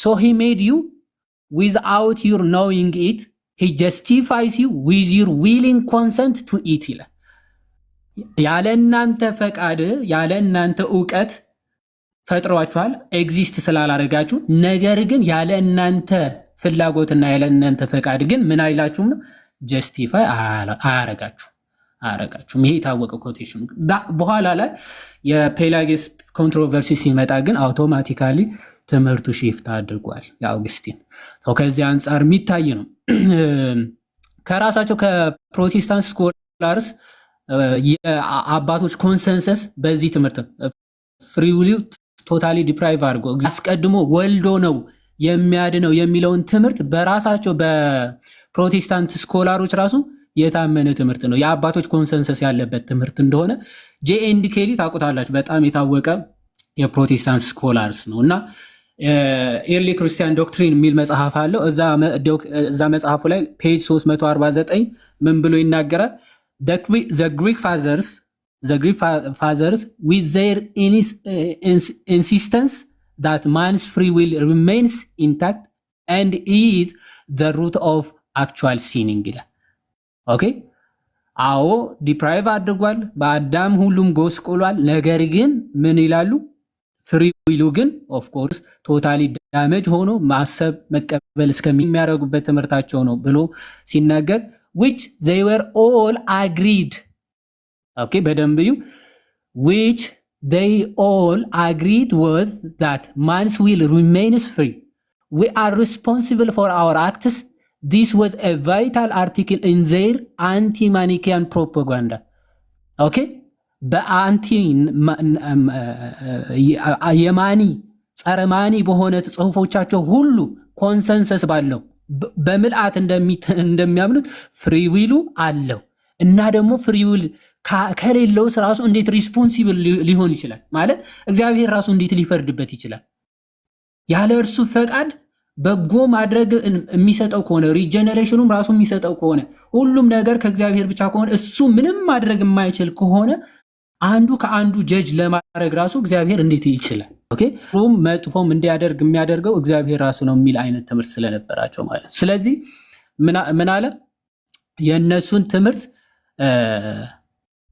So he made you without your knowing it. He justifies you with your willing consent to eat ይላል። ያለ እናንተ ፈቃድ ያለ እናንተ ዕውቀት ፈጥሯችኋል ኤግዚስት ስላላረጋችሁ። ነገር ግን ያለ እናንተ ፍላጎትና ያለ እናንተ ፈቃድ ግን ምን አይላችሁም ነው ጀስቲፋይ አያረጋችሁም። ይሄ የታወቀ ኮቴሽን። በኋላ ላይ የፔላጊየስ ኮንትሮቨርሲ ሲመጣ ግን አውቶማቲካሊ ትምህርቱ ሺፍት አድርጓል የአውግስቲን። ከዚህ አንጻር የሚታይ ነው። ከራሳቸው ከፕሮቴስታንት ስኮላርስ የአባቶች ኮንሰንሰስ በዚህ ትምህርት ፍሪ ዊል ቶታሊ ዲፕራይቭ አድርጎ አስቀድሞ ወልዶ ነው የሚያድነው የሚለውን ትምህርት በራሳቸው በፕሮቴስታንት ስኮላሮች ራሱ የታመነ ትምህርት ነው። የአባቶች ኮንሰንሰስ ያለበት ትምህርት እንደሆነ ጄኤንዲ ኬሊ ታውቁታላችሁ። በጣም የታወቀ የፕሮቴስታንት ስኮላርስ ነው እና ኤርሊ ክርስቲያን ዶክትሪን የሚል መጽሐፍ አለው። እዛ መጽሐፉ ላይ ፔጅ 349 ምን ብሎ ይናገራል? The Greek fathers with their insistence that man's free will remains intact and is the root of actual sinning ይላል። ኦኬ አዎ ዲፕራይቭ አድርጓል፣ በአዳም ሁሉም ጎስቆሏል። ነገር ግን ምን ይላሉ? ፍሪ ዊሉ ግን ኦፍ ኮርስ ቶታሊ ዳሜጅ ሆኖ ማሰብ መቀበል እስከሚያደርጉበት ትምህርታቸው ነው ብሎ ሲናገር which they were all agreed okay በደንብ እዩ which they all agreed was that man's will remains free. We are responsible for our acts. This was a vital article in their anti-Manichaean propaganda. Okay? በአንቲ የማኒ ጸረ ማኒ በሆነ ጽሁፎቻቸው ሁሉ ኮንሰንሰስ ባለው በምልአት እንደሚያምኑት ፍሪ ዊሉ አለው እና ደግሞ ፍሪ ዊል ከሌለው ራሱ እንዴት ሪስፖንሲብል ሊሆን ይችላል? ማለት እግዚአብሔር ራሱ እንዴት ሊፈርድበት ይችላል? ያለ እርሱ ፈቃድ በጎ ማድረግ የሚሰጠው ከሆነ ሪጀነሬሽኑም ራሱ የሚሰጠው ከሆነ ሁሉም ነገር ከእግዚአብሔር ብቻ ከሆነ እሱ ምንም ማድረግ የማይችል ከሆነ አንዱ ከአንዱ ጀጅ ለማድረግ ራሱ እግዚአብሔር እንዴት ይችላል? ኦኬ ሩም መጥፎም እንዲያደርግ የሚያደርገው እግዚአብሔር ራሱ ነው የሚል አይነት ትምህርት ስለነበራቸው ማለት። ስለዚህ ምን አለ? የነሱን ትምህርት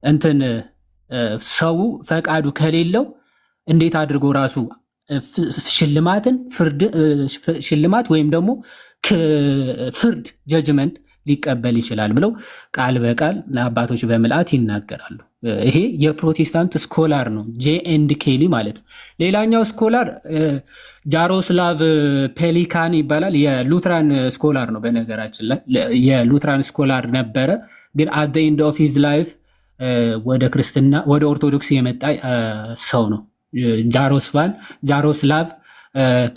እንትን ሰው ፈቃዱ ከሌለው እንዴት አድርጎ ራሱ ሽልማት ወይም ደግሞ ፍርድ ጀጅመንት ሊቀበል ይችላል ብለው ቃል በቃል አባቶች በምልአት ይናገራሉ። ይሄ የፕሮቴስታንት ስኮላር ነው፣ ጄኤንዲ ኬሊ ማለት ነው። ሌላኛው ስኮላር ጃሮስላቭ ፔሊካን ይባላል። የሉትራን ስኮላር ነው። በነገራችን ላይ የሉትራን ስኮላር ነበረ፣ ግን አት ዘ ኤንድ ኦፍ ሂዝ ላይፍ ወደ ክርስትና ወደ ኦርቶዶክስ የመጣ ሰው ነው። ጃሮስላቭ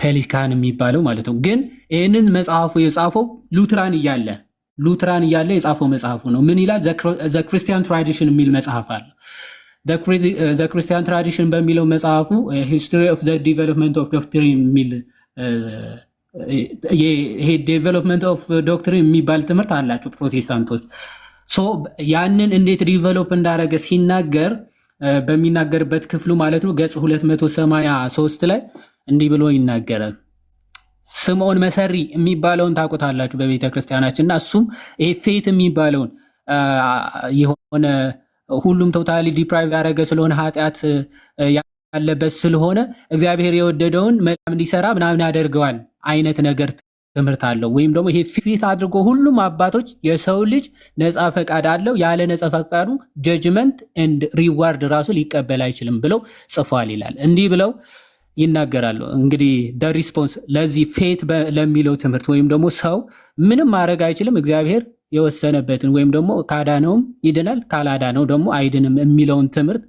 ፔሊካን የሚባለው ማለት ነው። ግን ይህንን መጽሐፉ የጻፈው ሉትራን እያለ የጻፈው መጽሐፉ ነው። ምን ይላል? ዘ ክርስቲያን ትራዲሽን የሚል መጽሐፍ አለ። ዘ ክርስቲያን ትራዲሽን በሚለው መጽሐፉ ሂስቶሪ ኦፍ ዘ ዲቨሎፕመንት ኦፍ ዶክትሪን የሚል ይሄ ዴቨሎፕመንት ኦፍ ዶክትሪን የሚባል ትምህርት አላቸው ፕሮቴስታንቶች። ያንን እንዴት ዲቨሎፕ እንዳደረገ ሲናገር በሚናገርበት ክፍሉ ማለት ነው ገጽ 283 ላይ እንዲህ ብሎ ይናገራል። ስምዖን መሰሪ የሚባለውን ታውቁታላችሁ በቤተ ክርስቲያናችን እና እሱም ይሄ ፌት የሚባለውን የሆነ ሁሉም ቶታሊ ዲፕራይቭ ያደረገ ስለሆነ ኃጢአት ያለበት ስለሆነ እግዚአብሔር የወደደውን መልካም እንዲሰራ ምናምን ያደርገዋል አይነት ነገር ትምህርት አለው። ወይም ደግሞ ይሄ ፊት አድርጎ ሁሉም አባቶች የሰው ልጅ ነፃ ፈቃድ አለው፣ ያለ ነፃ ፈቃዱ ጀጅመንት ኤንድ ሪዋርድ ራሱ ሊቀበል አይችልም ብለው ጽፏል ይላል። እንዲህ ብለው ይናገራሉ። እንግዲህ ሪስፖንስ ለዚህ ፌት ለሚለው ትምህርት ወይም ደግሞ ሰው ምንም ማድረግ አይችልም እግዚአብሔር የወሰነበትን ወይም ደግሞ ካዳነውም ይድናል ካላዳነው ደግሞ አይድንም የሚለውን ትምህርት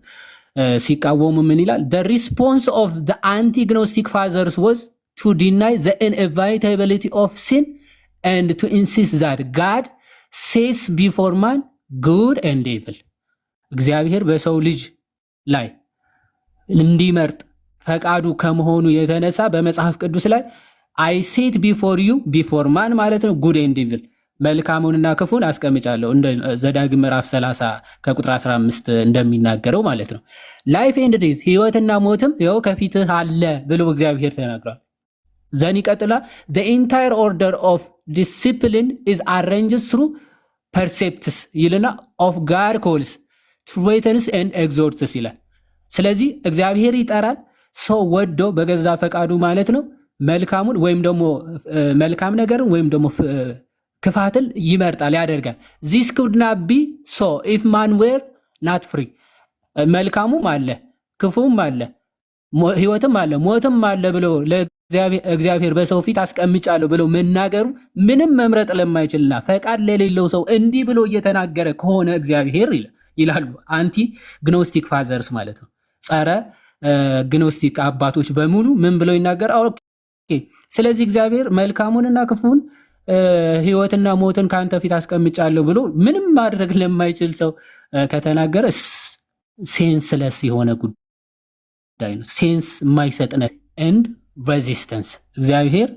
ሲቃወሙ ምን ይላል? the response of the anti-gnostic fathers was to deny the inevitability of sin and to insist that God sets before man good and evil. እግዚአብሔር በሰው ልጅ ላይ እንዲመርጥ ፈቃዱ ከመሆኑ የተነሳ በመጽሐፍ ቅዱስ ላይ I set before you before man ማለት ነው good and evil መልካሙንና ክፉን አስቀምጫለሁ እንደ ዘዳግም ምዕራፍ 30 ከቁጥር 15 እንደሚናገረው ማለት ነው። ላይፍ ኤንድ ዴዝ ህይወትና ሞትም ይኸው ከፊትህ አለ ብሎ እግዚአብሔር ተናግሯል። ዘን ይቀጥላ the entire order of discipline is arranged through percepts ይልና of God calls threatens and exhorts ይላል። ስለዚህ እግዚአብሔር ይጠራል ሰው ወዶ በገዛ ፈቃዱ ማለት ነው መልካሙን ወይም ደግሞ መልካም ነገርን ወይም ደግሞ ክፋትን ይመርጣል ያደርጋል። this could not be so if man were not free መልካሙም አለ ክፉም አለ ህይወትም አለ ሞትም አለ ብሎ ለእግዚአብሔር በሰው ፊት አስቀምጫለሁ ብሎ መናገሩ ምንም መምረጥ ለማይችልና ፈቃድ ለሌለው ሰው እንዲህ ብሎ እየተናገረ ከሆነ እግዚአብሔር ይላሉ አንቲ ግኖስቲክ ፋዘርስ ማለት ነው ጸረ ግኖስቲክ አባቶች በሙሉ ምን ብለው ይናገራሉ? ኦኬ ስለዚህ እግዚአብሔር መልካሙንና ክፉን ህይወትና ሞትን ካንተ ፊት አስቀምጫለሁ ብሎ ምንም ማድረግ ለማይችል ሰው ከተናገረ ሴንስለስ የሆነ ጉዳይ ነው። ሴንስ የማይሰጥ ነው። ኤንድ ሬዚስተንስ እግዚአብሔር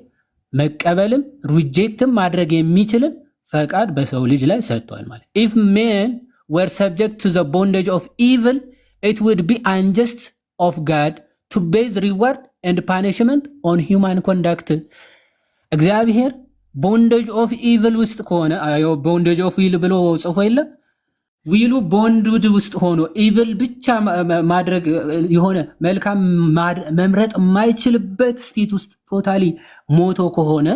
መቀበልም ሪጀክትም ማድረግ የሚችልም ፈቃድ በሰው ልጅ ላይ ሰጥቷል ማለት if men were subject to the bondage of evil it would be unjust of God to base reward and punishment on human conduct እግዚአብሔር ቦንዴጅ ኦፍ ኢቪል ውስጥ ከሆነ ቦንዴጅ ኦፍ ዊል ብሎ ጽፎ የለ ዊሉ ቦንዴጅ ውስጥ ሆኖ ኢቪል ብቻ ማድረግ የሆነ መልካም መምረጥ የማይችልበት ስቴት ውስጥ ቶታሊ ሞቶ ከሆነ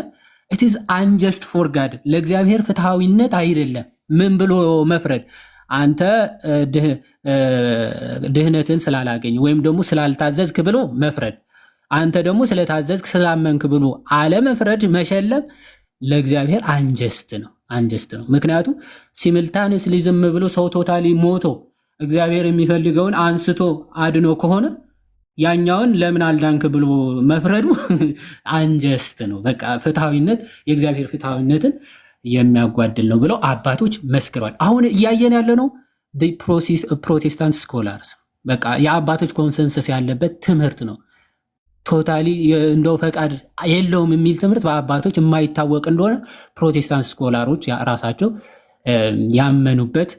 it is unjust for God ለእግዚአብሔር ፍትሃዊነት አይደለም። ምን ብሎ መፍረድ አንተ ድህነትን ስላላገኝ ወይም ደግሞ ስላልታዘዝክ ብሎ መፍረድ አንተ ደግሞ ስለታዘዝክ ስላመንክ ብሎ አለመፍረድ መሸለም ለእግዚአብሔር አንጀስት ነው። ምክንያቱም ሲምልታኒየስሊ ዝም ብሎ ሰው ቶታሊ ሞቶ እግዚአብሔር የሚፈልገውን አንስቶ አድኖ ከሆነ ያኛውን ለምን አልዳንክ ብሎ መፍረዱ አንጀስት ነው። በቃ ፍትሃዊነት የእግዚአብሔር ፍትሃዊነትን የሚያጓድል ነው ብለው አባቶች መስክረዋል። አሁን እያየን ያለ ነው ፕሮቴስታንት ስኮላርስ በቃ የአባቶች ኮንሰንሰስ ያለበት ትምህርት ነው። ቶታሊ እንደው ፈቃድ የለውም የሚል ትምህርት በአባቶች የማይታወቅ እንደሆነ ፕሮቴስታንት ስኮላሮች ራሳቸው ያመኑበት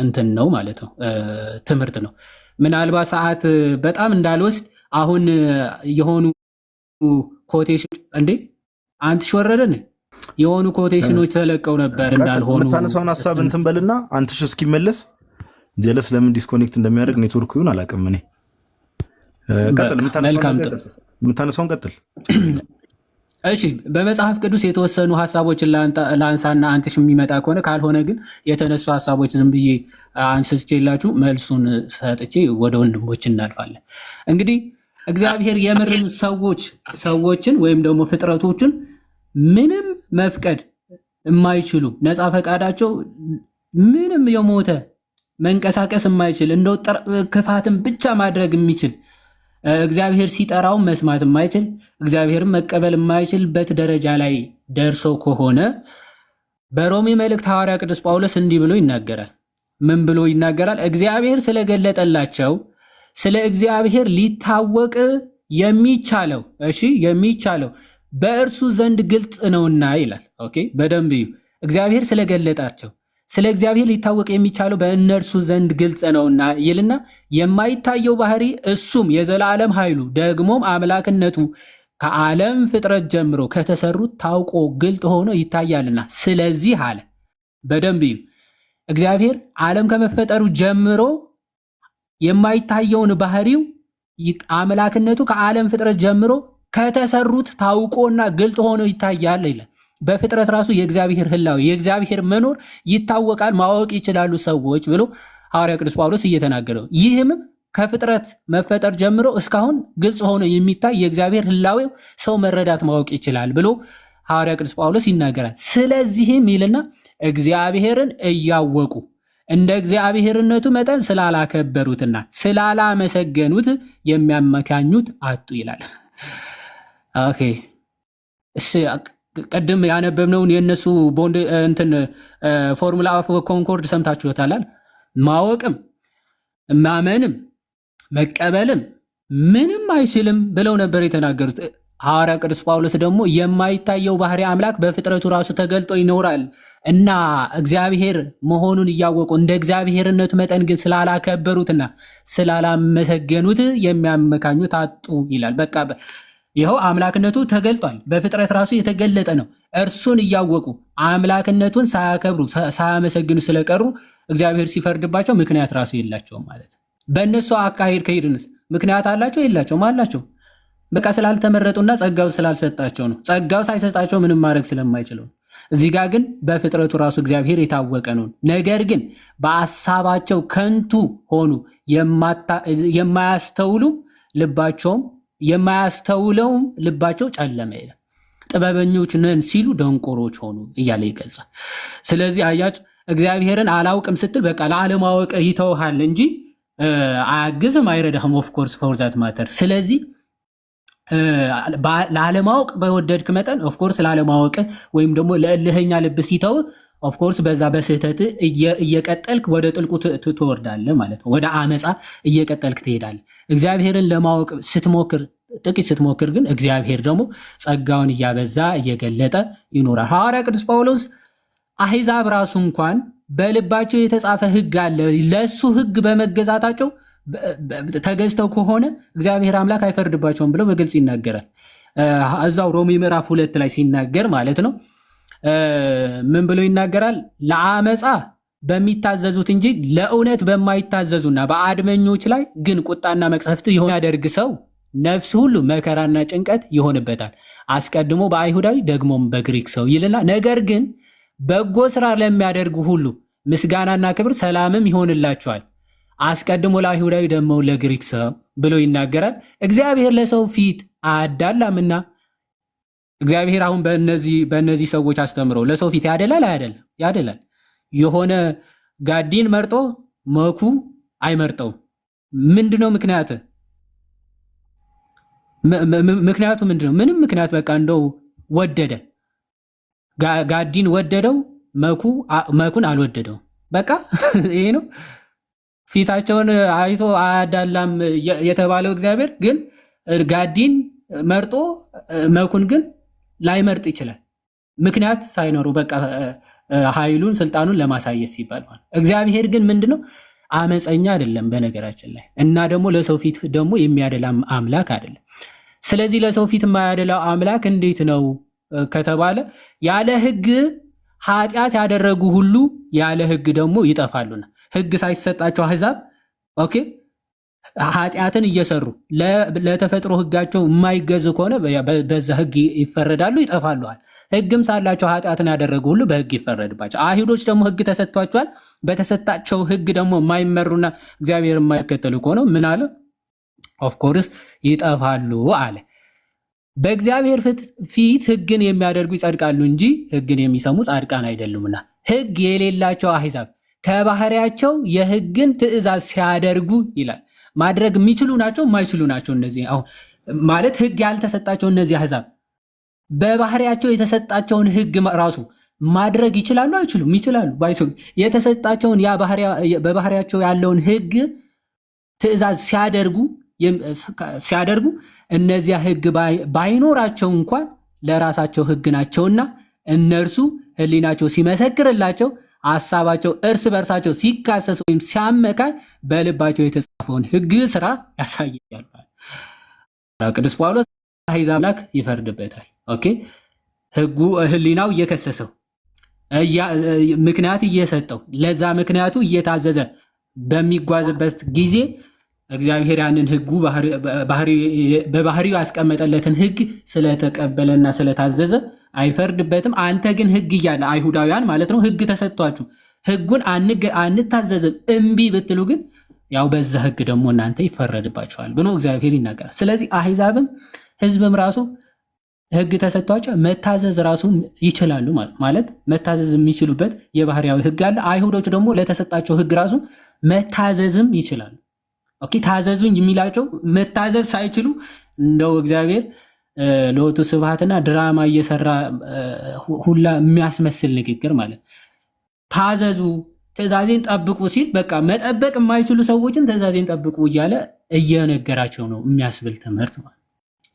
እንትን ነው ማለት ነው ትምህርት ነው። ምናልባት ሰዓት በጣም እንዳልወስድ አሁን የሆኑ ኮቴሽን እንዴ አንተ ሾረረን የሆኑ ኮቴሽኖች ተለቀው ነበር እንዳልሆኑ የምታነሳውን ሐሳብ እንትን በልና አንተሽ እስኪመለስ ጀለስ ለምን ዲስኮኔክት እንደሚያደርግ ኔትወርኩ ይሁን አላውቅም። እኔ ቀጥል የምታነሳውን ቀጥል። እሺ በመጽሐፍ ቅዱስ የተወሰኑ ሐሳቦችን ላንሳና አንተሽ የሚመጣ ከሆነ ካልሆነ ግን የተነሱ ሐሳቦች ዝም ብዬ አንስቼላችሁ መልሱን ሰጥቼ ወደ ወንድሞች እናልፋለን። እንግዲህ እግዚአብሔር የምርን ሰዎችን ወይም ደግሞ ፍጥረቶችን ምንም መፍቀድ የማይችሉ ነፃ ፈቃዳቸው ምንም የሞተ መንቀሳቀስ የማይችል እንደው ክፋትን ብቻ ማድረግ የሚችል እግዚአብሔር ሲጠራው መስማት የማይችል እግዚአብሔርን መቀበል የማይችልበት ደረጃ ላይ ደርሶ ከሆነ በሮሜ መልእክት ሐዋርያ ቅዱስ ጳውሎስ እንዲህ ብሎ ይናገራል። ምን ብሎ ይናገራል? እግዚአብሔር ስለገለጠላቸው ስለ እግዚአብሔር ሊታወቅ የሚቻለው የሚቻለው በእርሱ ዘንድ ግልጽ ነውና ይላል። ኦኬ በደንብ እዩ። እግዚአብሔር ስለገለጣቸው ስለ እግዚአብሔር ሊታወቅ የሚቻለው በእነርሱ ዘንድ ግልጽ ነውና ይልና የማይታየው ባህሪ እሱም የዘላለም ኃይሉ ደግሞም አምላክነቱ ከዓለም ፍጥረት ጀምሮ ከተሰሩት ታውቆ ግልጥ ሆኖ ይታያልና ስለዚህ አለ። በደንብ እዩ። እግዚአብሔር ዓለም ከመፈጠሩ ጀምሮ የማይታየውን ባህሪው አምላክነቱ ከዓለም ፍጥረት ጀምሮ ከተሰሩት ታውቆና ግልጥ ሆኖ ይታያል ይላል። በፍጥረት ራሱ የእግዚአብሔር ህላዌ የእግዚአብሔር መኖር ይታወቃል፣ ማወቅ ይችላሉ ሰዎች ብሎ ሐዋርያ ቅዱስ ጳውሎስ እየተናገረው ይህም ከፍጥረት መፈጠር ጀምሮ እስካሁን ግልጽ ሆኖ የሚታይ የእግዚአብሔር ህላዌ ሰው መረዳት ማወቅ ይችላል ብሎ ሐዋርያ ቅዱስ ጳውሎስ ይናገራል። ስለዚህም ይልና እግዚአብሔርን እያወቁ እንደ እግዚአብሔርነቱ መጠን ስላላከበሩትና ስላላመሰገኑት የሚያመካኙት አጡ ይላል። ኦኬ ቀደም ያነበብነውን የነሱ ቦንድ እንትን ፎርሙላ ኦፍ ኮንኮርድ ሰምታችሁታል። ማወቅም ማመንም መቀበልም ምንም አይችልም ብለው ነበር የተናገሩት። ሐዋርያ ቅዱስ ጳውሎስ ደግሞ የማይታየው ባህሪ አምላክ በፍጥረቱ ራሱ ተገልጦ ይኖራል እና እግዚአብሔር መሆኑን እያወቁ እንደ እግዚአብሔርነቱ መጠን ግን ስላላከበሩትና ስላላመሰገኑት የሚያመካኙት አጡ ይላል። በቃ ይኸው አምላክነቱ ተገልጧል። በፍጥረት ራሱ የተገለጠ ነው። እርሱን እያወቁ አምላክነቱን ሳያከብሩ ሳያመሰግኑ ስለቀሩ እግዚአብሔር ሲፈርድባቸው ምክንያት ራሱ የላቸውም ማለት ነው። በእነሱ አካሄድ ከሄድንስ ምክንያት አላቸው የላቸውም? አላቸው። በቃ ስላልተመረጡና ጸጋው ስላልሰጣቸው ነው። ጸጋው ሳይሰጣቸው ምንም ማድረግ ስለማይችለው። እዚህ ጋር ግን በፍጥረቱ ራሱ እግዚአብሔር የታወቀ ነው። ነገር ግን በአሳባቸው ከንቱ ሆኑ፣ የማያስተውሉም ልባቸውም የማያስተውለውም ልባቸው ጨለመ ይላል። ጥበበኞች ነን ሲሉ ደንቆሮች ሆኑ እያለ ይገልጻል። ስለዚህ አያች እግዚአብሔርን አላውቅም ስትል በቃ ለአለማወቅ ይተውሃል እንጂ አያግዝም፣ አይረዳህም። ኦፍኮርስ ፎር ዛት ማተር። ስለዚህ ለአለማወቅ በወደድክ መጠን ኦፍኮርስ ለአለማወቅ ወይም ደግሞ ለእልህኛ ልብ ሲተው ኦፍኮርስ በዛ በስህተት እየቀጠልክ ወደ ጥልቁ ትወርዳለህ ማለት ነው። ወደ አመፃ እየቀጠልክ ትሄዳለህ። እግዚአብሔርን ለማወቅ ስትሞክር ጥቂት ስትሞክር ግን እግዚአብሔር ደግሞ ጸጋውን እያበዛ እየገለጠ ይኖራል። ሐዋርያ ቅዱስ ጳውሎስ አሕዛብ ራሱ እንኳን በልባቸው የተጻፈ ሕግ አለ፣ ለእሱ ሕግ በመገዛታቸው ተገዝተው ከሆነ እግዚአብሔር አምላክ አይፈርድባቸውም ብለው በግልጽ ይናገራል። እዛው ሮሜ ምዕራፍ 2 ላይ ሲናገር ማለት ነው ምን ብሎ ይናገራል? ለአመፃ በሚታዘዙት እንጂ ለእውነት በማይታዘዙና በአድመኞች ላይ ግን ቁጣና መቅሰፍት የሚያደርግ ሰው ነፍስ ሁሉ መከራና ጭንቀት ይሆንበታል፣ አስቀድሞ በአይሁዳዊ ደግሞም በግሪክ ሰው ይልና፣ ነገር ግን በጎ ስራ ለሚያደርጉ ሁሉ ምስጋናና ክብር ሰላምም ይሆንላቸዋል፣ አስቀድሞ ለአይሁዳዊ ደግሞ ለግሪክ ሰው ብሎ ይናገራል። እግዚአብሔር ለሰው ፊት አያዳላምና እግዚአብሔር አሁን በእነዚህ ሰዎች አስተምሮ ለሰው ፊት ያደላል አያደላም? ያደላል። የሆነ ጋዲን መርጦ መኩ አይመርጠውም። ምንድነው ምክንያት? ምክንያቱ ምንድነው? ምንም ምክንያት። በቃ እንደው ወደደ፣ ጋዲን ወደደው፣ መኩን አልወደደው። በቃ ይሄ ነው። ፊታቸውን አይቶ አያዳላም የተባለው እግዚአብሔር ግን ጋዲን መርጦ መኩን ግን ላይመርጥ ይችላል። ምክንያት ሳይኖሩ በቃ ኃይሉን ስልጣኑን ለማሳየት ሲባል ማለት። እግዚአብሔር ግን ምንድነው? አመፀኛ አይደለም በነገራችን ላይ እና ደግሞ ለሰው ፊት ደግሞ የሚያደላ አምላክ አይደለም። ስለዚህ ለሰው ፊት የማያደላው አምላክ እንዴት ነው ከተባለ ያለ ሕግ ኃጢአት ያደረጉ ሁሉ ያለ ሕግ ደግሞ ይጠፋሉና ሕግ ሳይሰጣቸው አሕዛብ ኦኬ ኃጢአትን እየሰሩ ለተፈጥሮ ሕጋቸው የማይገዙ ከሆነ በዛ ሕግ ይፈረዳሉ፣ ይጠፋሉዋል። ሕግም ሳላቸው ኃጢአትን ያደረጉ ሁሉ በሕግ ይፈረድባቸው። አይሁዶች ደግሞ ሕግ ተሰጥቷቸዋል። በተሰጣቸው ሕግ ደግሞ የማይመሩና እግዚአብሔር የማይከተሉ ከሆነ ምን አለ? ኦፍኮርስ ይጠፋሉ አለ። በእግዚአብሔር ፊት ሕግን የሚያደርጉ ይጸድቃሉ እንጂ ሕግን የሚሰሙ ጻድቃን አይደሉምና። ሕግ የሌላቸው አሕዛብ ከባህሪያቸው የሕግን ትእዛዝ ሲያደርጉ ይላል። ማድረግ የሚችሉ ናቸው የማይችሉ ናቸው? እነዚህ አሁን ማለት ሕግ ያልተሰጣቸው እነዚህ አሕዛብ በባህሪያቸው የተሰጣቸውን ሕግ ራሱ ማድረግ ይችላሉ አይችሉም? ይችላሉ። ባይሰው የተሰጣቸውን ያ በባህሪያቸው ያለውን ሕግ ትእዛዝ ሲያደርጉ እነዚያ ሕግ ባይኖራቸው እንኳን ለራሳቸው ሕግ ናቸውና እነርሱ ሕሊናቸው ሲመሰክርላቸው ሐሳባቸው እርስ በርሳቸው ሲካሰሱ ወይም ሲያመካኝ በልባቸው የተጻፈውን ሕግ ስራ ያሳያሉ። ቅዱስ ጳውሎስ አሕዛብ አምላክ ይፈርድበታል። ኦኬ ሕጉ ሕሊናው እየከሰሰው ምክንያት እየሰጠው ለዛ ምክንያቱ እየታዘዘ በሚጓዝበት ጊዜ እግዚአብሔር ያንን ሕጉ በባህሪው ያስቀመጠለትን ሕግ ስለተቀበለና ስለታዘዘ አይፈርድበትም። አንተ ግን ሕግ እያለ አይሁዳውያን ማለት ነው ሕግ ተሰጥቷችሁ ሕጉን አንታዘዝም እምቢ ብትሉ ግን ያው በዛ ሕግ ደግሞ እናንተ ይፈረድባችኋል ብሎ እግዚአብሔር ይናገራል። ስለዚህ አሕዛብም ሕዝብም ራሱ ሕግ ተሰጥቷቸው መታዘዝ ራሱ ይችላሉ ማለት መታዘዝ የሚችሉበት የባህሪያዊ ሕግ አለ። አይሁዶች ደግሞ ለተሰጣቸው ሕግ ራሱ መታዘዝም ይችላሉ። ኦኬ ታዘዙኝ የሚላቸው መታዘዝ ሳይችሉ እንደው እግዚአብሔር ለወቱ ስብሐትና ድራማ እየሰራ ሁላ የሚያስመስል ንግግር ማለት ታዘዙ ትእዛዜን ጠብቁ ሲል በቃ መጠበቅ የማይችሉ ሰዎችን ትእዛዜን ጠብቁ እያለ እየነገራቸው ነው የሚያስብል ትምህርት ማለት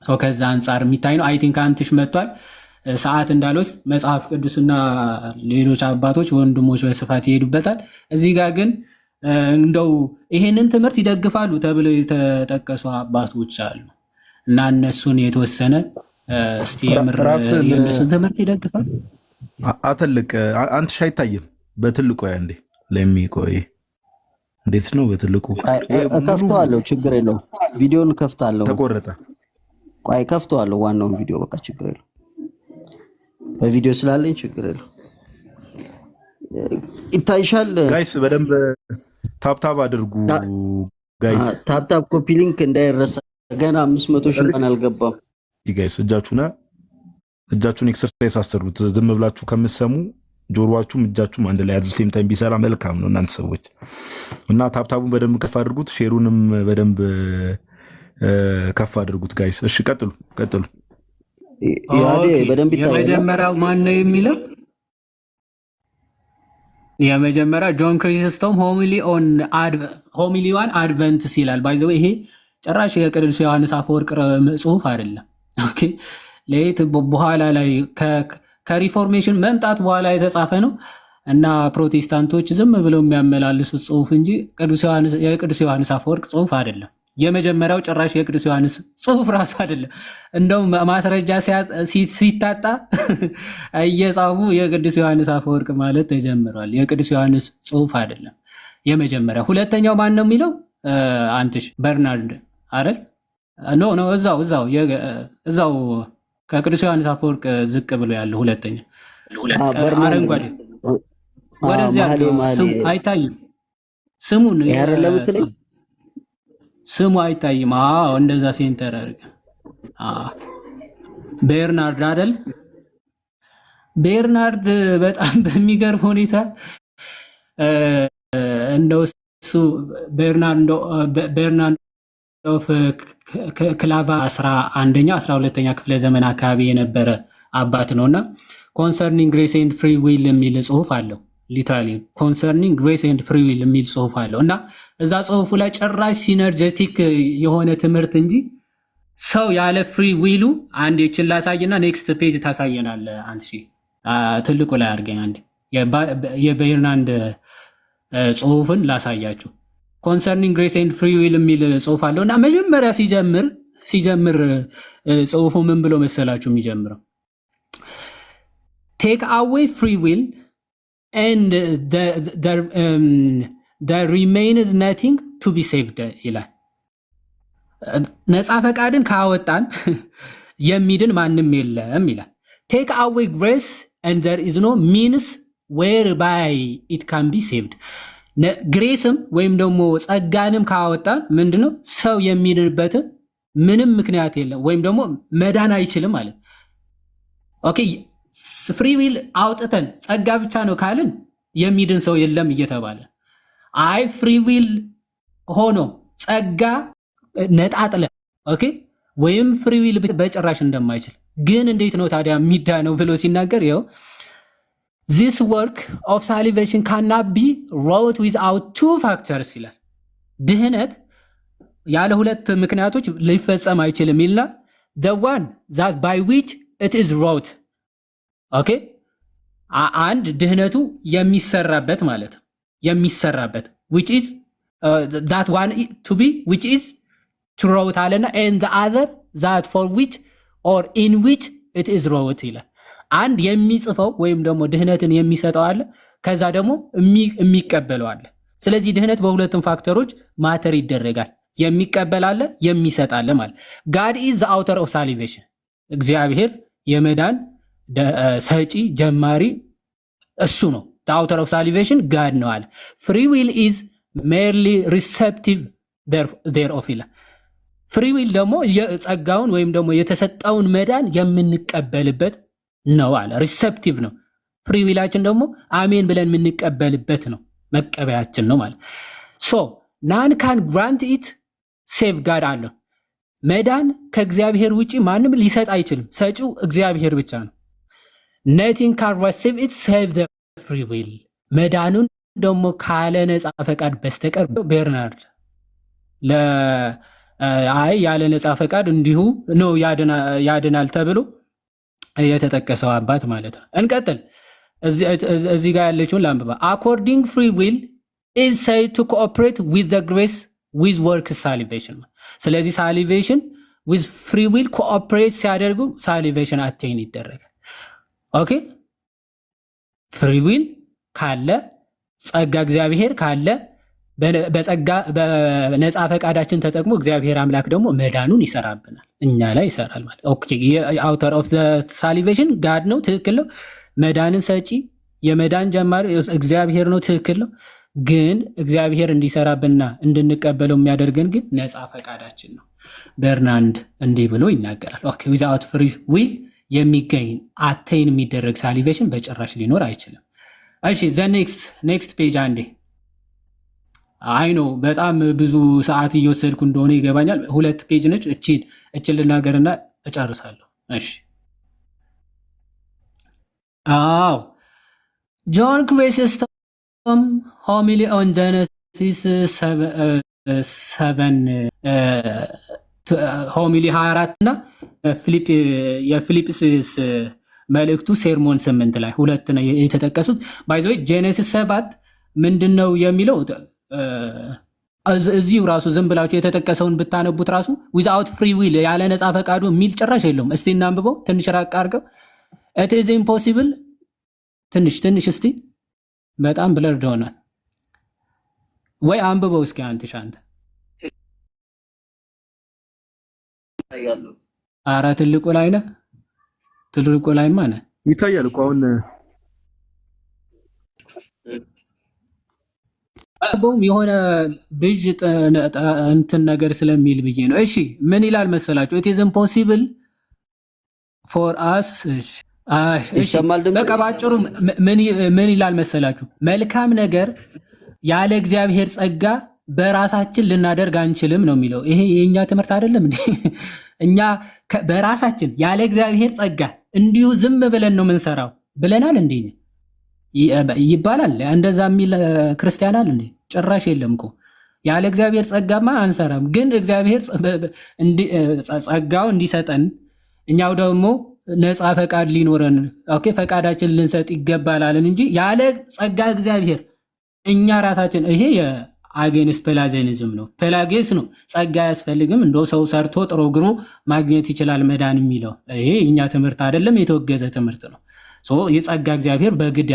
ነው። ከዛ አንጻር የሚታይ ነው። አይ ቲንክ አንትሽ መጥቷል። ሰዓት እንዳልወስድ መጽሐፍ ቅዱስና ሌሎች አባቶች ወንድሞች በስፋት ይሄዱበታል። እዚህ ጋር ግን እንደው ይሄንን ትምህርት ይደግፋሉ ተብለው የተጠቀሱ አባቶች አሉ። እና እነሱን የተወሰነ እስቲ የእነሱን ትምህርት ይደግፋል። አተልቅ አንተ አይታይም በትልቁ ያንዴ ለሚቆይ እንዴት ነው በትልቁ ከፍተዋለሁ፣ ችግር የለውም። ቪዲዮን ከፍታለሁ። ተቆረጠ። ቆይ ከፍተዋለሁ፣ ዋናውን ቪዲዮ በቃ ችግር የለውም። በቪዲዮ ስላለኝ ችግር የለውም። ይታይሻል ጋይስ፣ በደንብ ታፕታፕ አድርጉ ጋይስ። ታፕታፕ ኮፒ ሊንክ እንዳይረሳ። ገና 500 ሺህ እንኳን አልገባም። ጋይስ እጃችሁን ኤክሰርሳይዝ አሰሩት። ዝም ብላችሁ ከምትሰሙ ጆሮአችሁም እጃችሁም አንድ ላይ አዝሴም ታይም ቢሰራ መልካም ነው እናንተ ሰዎች። እና ታፕታፑን በደንብ ከፍ አድርጉት፣ ሼሩንም በደንብ ከፍ አድርጉት ጋይስ። እሺ ቀጥሉ። ያዴ በደንብ ይታያል። የመጀመሪያው ማን ነው የሚለው? የመጀመሪያ ጆን ክሪስቶም ሆሚሊ ዋን አድቨንትስ ይላል። ባይ ዘ ወይ ይሄ ጭራሽ የቅዱስ ዮሐንስ አፈወርቅ ጽሑፍ አይደለም። ኦኬ ለየት በኋላ ላይ ከሪፎርሜሽን መምጣት በኋላ የተጻፈ ነው እና ፕሮቴስታንቶች ዝም ብለው የሚያመላልሱት ጽሑፍ እንጂ የቅዱስ ዮሐንስ አፈወርቅ ጽሑፍ አይደለም። የመጀመሪያው ጭራሽ የቅዱስ ዮሐንስ ጽሑፍ ራሱ አይደለም። እንደውም ማስረጃ ሲታጣ እየጻፉ የቅዱስ ዮሐንስ አፈወርቅ ማለት ተጀምሯል። የቅዱስ ዮሐንስ ጽሑፍ አይደለም የመጀመሪያ። ሁለተኛው ማን ነው የሚለው? አንትሽ በርናርድ አይደል? ኖ እዛው ከቅዱስ ዮሐንስ አፈወርቅ ዝቅ ብሎ ያለው ሁለተኛ አረንጓዴ ወደዚያ አይታይም። ስሙ አይታይም። አዎ እንደዛ ሴንተር አድርገ ቤርናርድ አይደል? ቤርናርድ በጣም በሚገርም ሁኔታ እንደው እሱ ቤርናርድ ኦፍ ክላቫ 11ኛ 12ኛ ክፍለ ዘመን አካባቢ የነበረ አባት ነውና ኮንሰርኒንግ ግሬስ ኤንድ ፍሪ ዊል የሚል ጽሑፍ አለው። ሊትራሊ ኮንሰርኒንግ ግሬስ ኤንድ ፍሪ ዊል የሚል ጽሑፍ አለው እና እዛ ጽሑፉ ላይ ጭራሽ ሲነርጀቲክ የሆነ ትምህርት እንጂ ሰው ያለ ፍሪ ዊሉ አንድ የችን ላሳይና ኔክስት ፔጅ ታሳየናል። አንቺ ትልቁ ላይ አድርገኝ አንድ የቤርናርድ ጽሑፍን ላሳያችሁ። ኮንሰርኒንግ ግሬስ ኤንድ ፍሪ ዊል የሚል ጽሑፍ አለው እና መጀመሪያ ሲጀምር ጽሑፉ ምን ብሎ መሰላችሁ የሚጀምረው? ቴክ አዌይ ፍሪ ዊል and there remains nothing to be saved ይላል። ነፃ ፈቃድን ካወጣን የሚድን ማንም የለም ይላል። take away grace and there is no means whereby it can be saved። ግሬስም ወይም ደግሞ ጸጋንም ካወጣን ምንድነው ሰው የሚድንበት ምንም ምክንያት የለም ወይም ደግሞ መዳን አይችልም ማለት። ኦኬ ፍሪ ዊል አውጥተን ጸጋ ብቻ ነው ካልን የሚድን ሰው የለም እየተባለ፣ አይ ፍሪ ዊል ሆኖ ጸጋ ነጣጥለ ኦኬ ወይም ፍሪ ዊል በጭራሽ እንደማይችል ግን እንዴት ነው ታዲያ የሚዳነው ብሎ ሲናገር ይኸው this work of salvation cannot be wrought without two factors ይላል። ድህነት ያለ ሁለት ምክንያቶች ሊፈጸም አይችልም ይልና the one that by which it is wrought ኦኬ አንድ ድህነቱ የሚሰራበት ማለት ነው የሚሰራበት which is that one to be which is to wrought አለና and the other that for which or in which it is wrought ይላል። አንድ የሚጽፈው ወይም ደግሞ ድህነትን የሚሰጠው አለ፣ ከዛ ደግሞ የሚቀበለው አለ። ስለዚህ ድህነት በሁለቱም ፋክተሮች ማተር ይደረጋል። የሚቀበል አለ፣ የሚሰጥ አለ ማለት። God is the author of salvation እግዚአብሔር የመዳን ሰጪ ጀማሪ እሱ ነው። the author of salvation God ነው አለ። free will is merely receptive thereof ይላል። ፍሪ ዊል ደግሞ የጸጋውን ወይም ደግሞ የተሰጠውን መዳን የምንቀበልበት ነው አለ። ሪሴፕቲቭ ነው። ፍሪ ዊላችን ደግሞ አሜን ብለን የምንቀበልበት ነው፣ መቀበያችን ነው ማለት። ሶ ናን ካን ግራንት ኢት ሴቭ ጋድ አለ። መዳን ከእግዚአብሔር ውጪ ማንም ሊሰጥ አይችልም። ሰጪው እግዚአብሔር ብቻ ነው። ነቲንግ ካን ሪሲቭ ኢት ሴቭ ዘ ፍሪ ዊል። መዳኑን ደግሞ ካለ ነፃ ፈቃድ በስተቀር ቤርናርድ አይ ያለ ነፃ ፈቃድ እንዲሁ ነው ያድናል ተብሎ የተጠቀሰው አባት ማለት ነው። እንቀጥል። እዚህ ጋር ያለችውን ላንብባ። አኮርዲንግ ፍሪ ዊል ኢዝ ሴድ ቱ ኮኦፕሬት ዊዝ ዘ ግሬስ ዊዝ ወርክ ሳሊቬሽን። ስለዚህ ሳሊቬሽን ዊዝ ፍሪ ዊል ኮኦፕሬት ሲያደርጉ ሳሊቬሽን አቴን ይደረጋል። ኦኬ ፍሪ ዊል ካለ ጸጋ እግዚአብሔር ካለ በጸጋ በነፃ ፈቃዳችን ተጠቅሞ እግዚአብሔር አምላክ ደግሞ መዳኑን ይሰራብናል፣ እኛ ላይ ይሰራል ማለት። ኦኬ አውተር ኦፍ ዘ ሳሊቬሽን ጋድ ነው፣ ትክክል ነው። መዳንን ሰጪ የመዳን ጀማሪ እግዚአብሔር ነው፣ ትክክል ነው። ግን እግዚአብሔር እንዲሰራብንና እንድንቀበለው የሚያደርገን ግን ነፃ ፈቃዳችን ነው። በርናንድ እንዲህ ብሎ ይናገራል። ኦኬ ዊዛውት ፍሪ ዊል የሚገኝ አቴን የሚደረግ ሳሊቬሽን በጭራሽ ሊኖር አይችልም። እሺ ዘ ኔክስት ፔጅ አንዴ። አይ ነው በጣም ብዙ ሰዓት እየወሰድኩ እንደሆነ ይገባኛል። 2 ፔጅ ነች። እችን ልናገርና እጨርሳለሁ። እሺ አዎ ጆን ክሪሶስቶም ሆሚሊ ኦን ጀነሲስ 7 ሆሚሊ 24 እና የፊልጵስዩስ መልእክቱ ሴርሞን 8 ላይ 2 ነው የተጠቀሱት። ባይዘ ጄኔሲስ 7 ምንድነው የሚለው እዚሁ ራሱ ዝም ብላችሁ የተጠቀሰውን ብታነቡት ራሱ ዊዛውት ፍሪ ዊል ያለ ነፃ ፈቃዱ የሚል ጭራሽ የለውም። እስቲ እናንብበው ትንሽ ራቅ አድርገው። ኢት ኢዝ ኢምፖሲብል ትንሽ እስቲ በጣም ብለርድ ሆኗል ወይ አንብበው እስኪ አንተ። ኧረ ትልቁ ላይ ነህ፣ ትልቁ ላይ ማነህ ይታያል እኮ አሁን የሆነ ብዥ እንትን ነገር ስለሚል ብዬ ነው። እሺ ምን ይላል መሰላችሁ? ኢት ኢዝ ኢምፖሲብል ፎር አስ በቃ ባጭሩ ምን ይላል መሰላችሁ? መልካም ነገር ያለ እግዚአብሔር ጸጋ በራሳችን ልናደርግ አንችልም ነው የሚለው። ይሄ የእኛ ትምህርት አይደለም እንዴ? እኛ በራሳችን ያለ እግዚአብሔር ጸጋ እንዲሁ ዝም ብለን ነው የምንሰራው ብለናል እንዴ? ይባላል እንደዛ የሚል ክርስቲያን አለ እንዴ? ጭራሽ የለም እኮ። ያለ እግዚአብሔር ጸጋማ አንሰራም። ግን እግዚአብሔር ጸጋው እንዲሰጠን እኛው ደግሞ ነፃ ፈቃድ ሊኖረን ኦኬ ፈቃዳችን ልንሰጥ ይገባላልን እንጂ ያለ ጸጋ እግዚአብሔር እኛ ራሳችን ይሄ የአጌንስት ፔላጊያኒዝም ነው። ፔላጌስ ነው ጸጋ አያስፈልግም እንደው ሰው ሰርቶ ጥሮ ግሮ ማግኘት ይችላል መዳን የሚለው ይሄ እኛ ትምህርት አይደለም፣ የተወገዘ ትምህርት ነው። የጸጋ እግዚአብሔር በግድ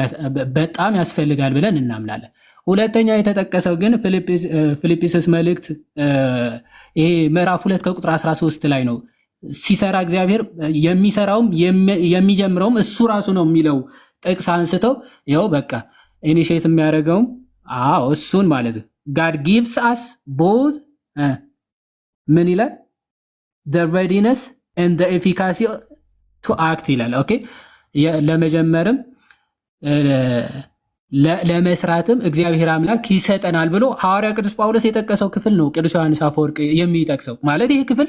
በጣም ያስፈልጋል ብለን እናምናለን። ሁለተኛ የተጠቀሰው ግን ፊልጵስዩስ መልእክት ይሄ ምዕራፍ 2 ከቁጥር 13 ላይ ነው። ሲሰራ እግዚአብሔር የሚሰራውም የሚጀምረውም እሱ ራሱ ነው የሚለው ጥቅስ አንስተው ይኸው በቃ ኢኒሼት የሚያደርገውም እሱን ማለት ጋድ ጊቭስ አስ ቦዝ ምን ይላል the readiness and the efficacy to act ይላል። ኦኬ ለመጀመርም ለመስራትም እግዚአብሔር አምላክ ይሰጠናል ብሎ ሐዋርያ ቅዱስ ጳውሎስ የጠቀሰው ክፍል ነው። ቅዱስ ዮሐንስ አፈወርቅ የሚጠቅሰው ማለት ይሄ ክፍል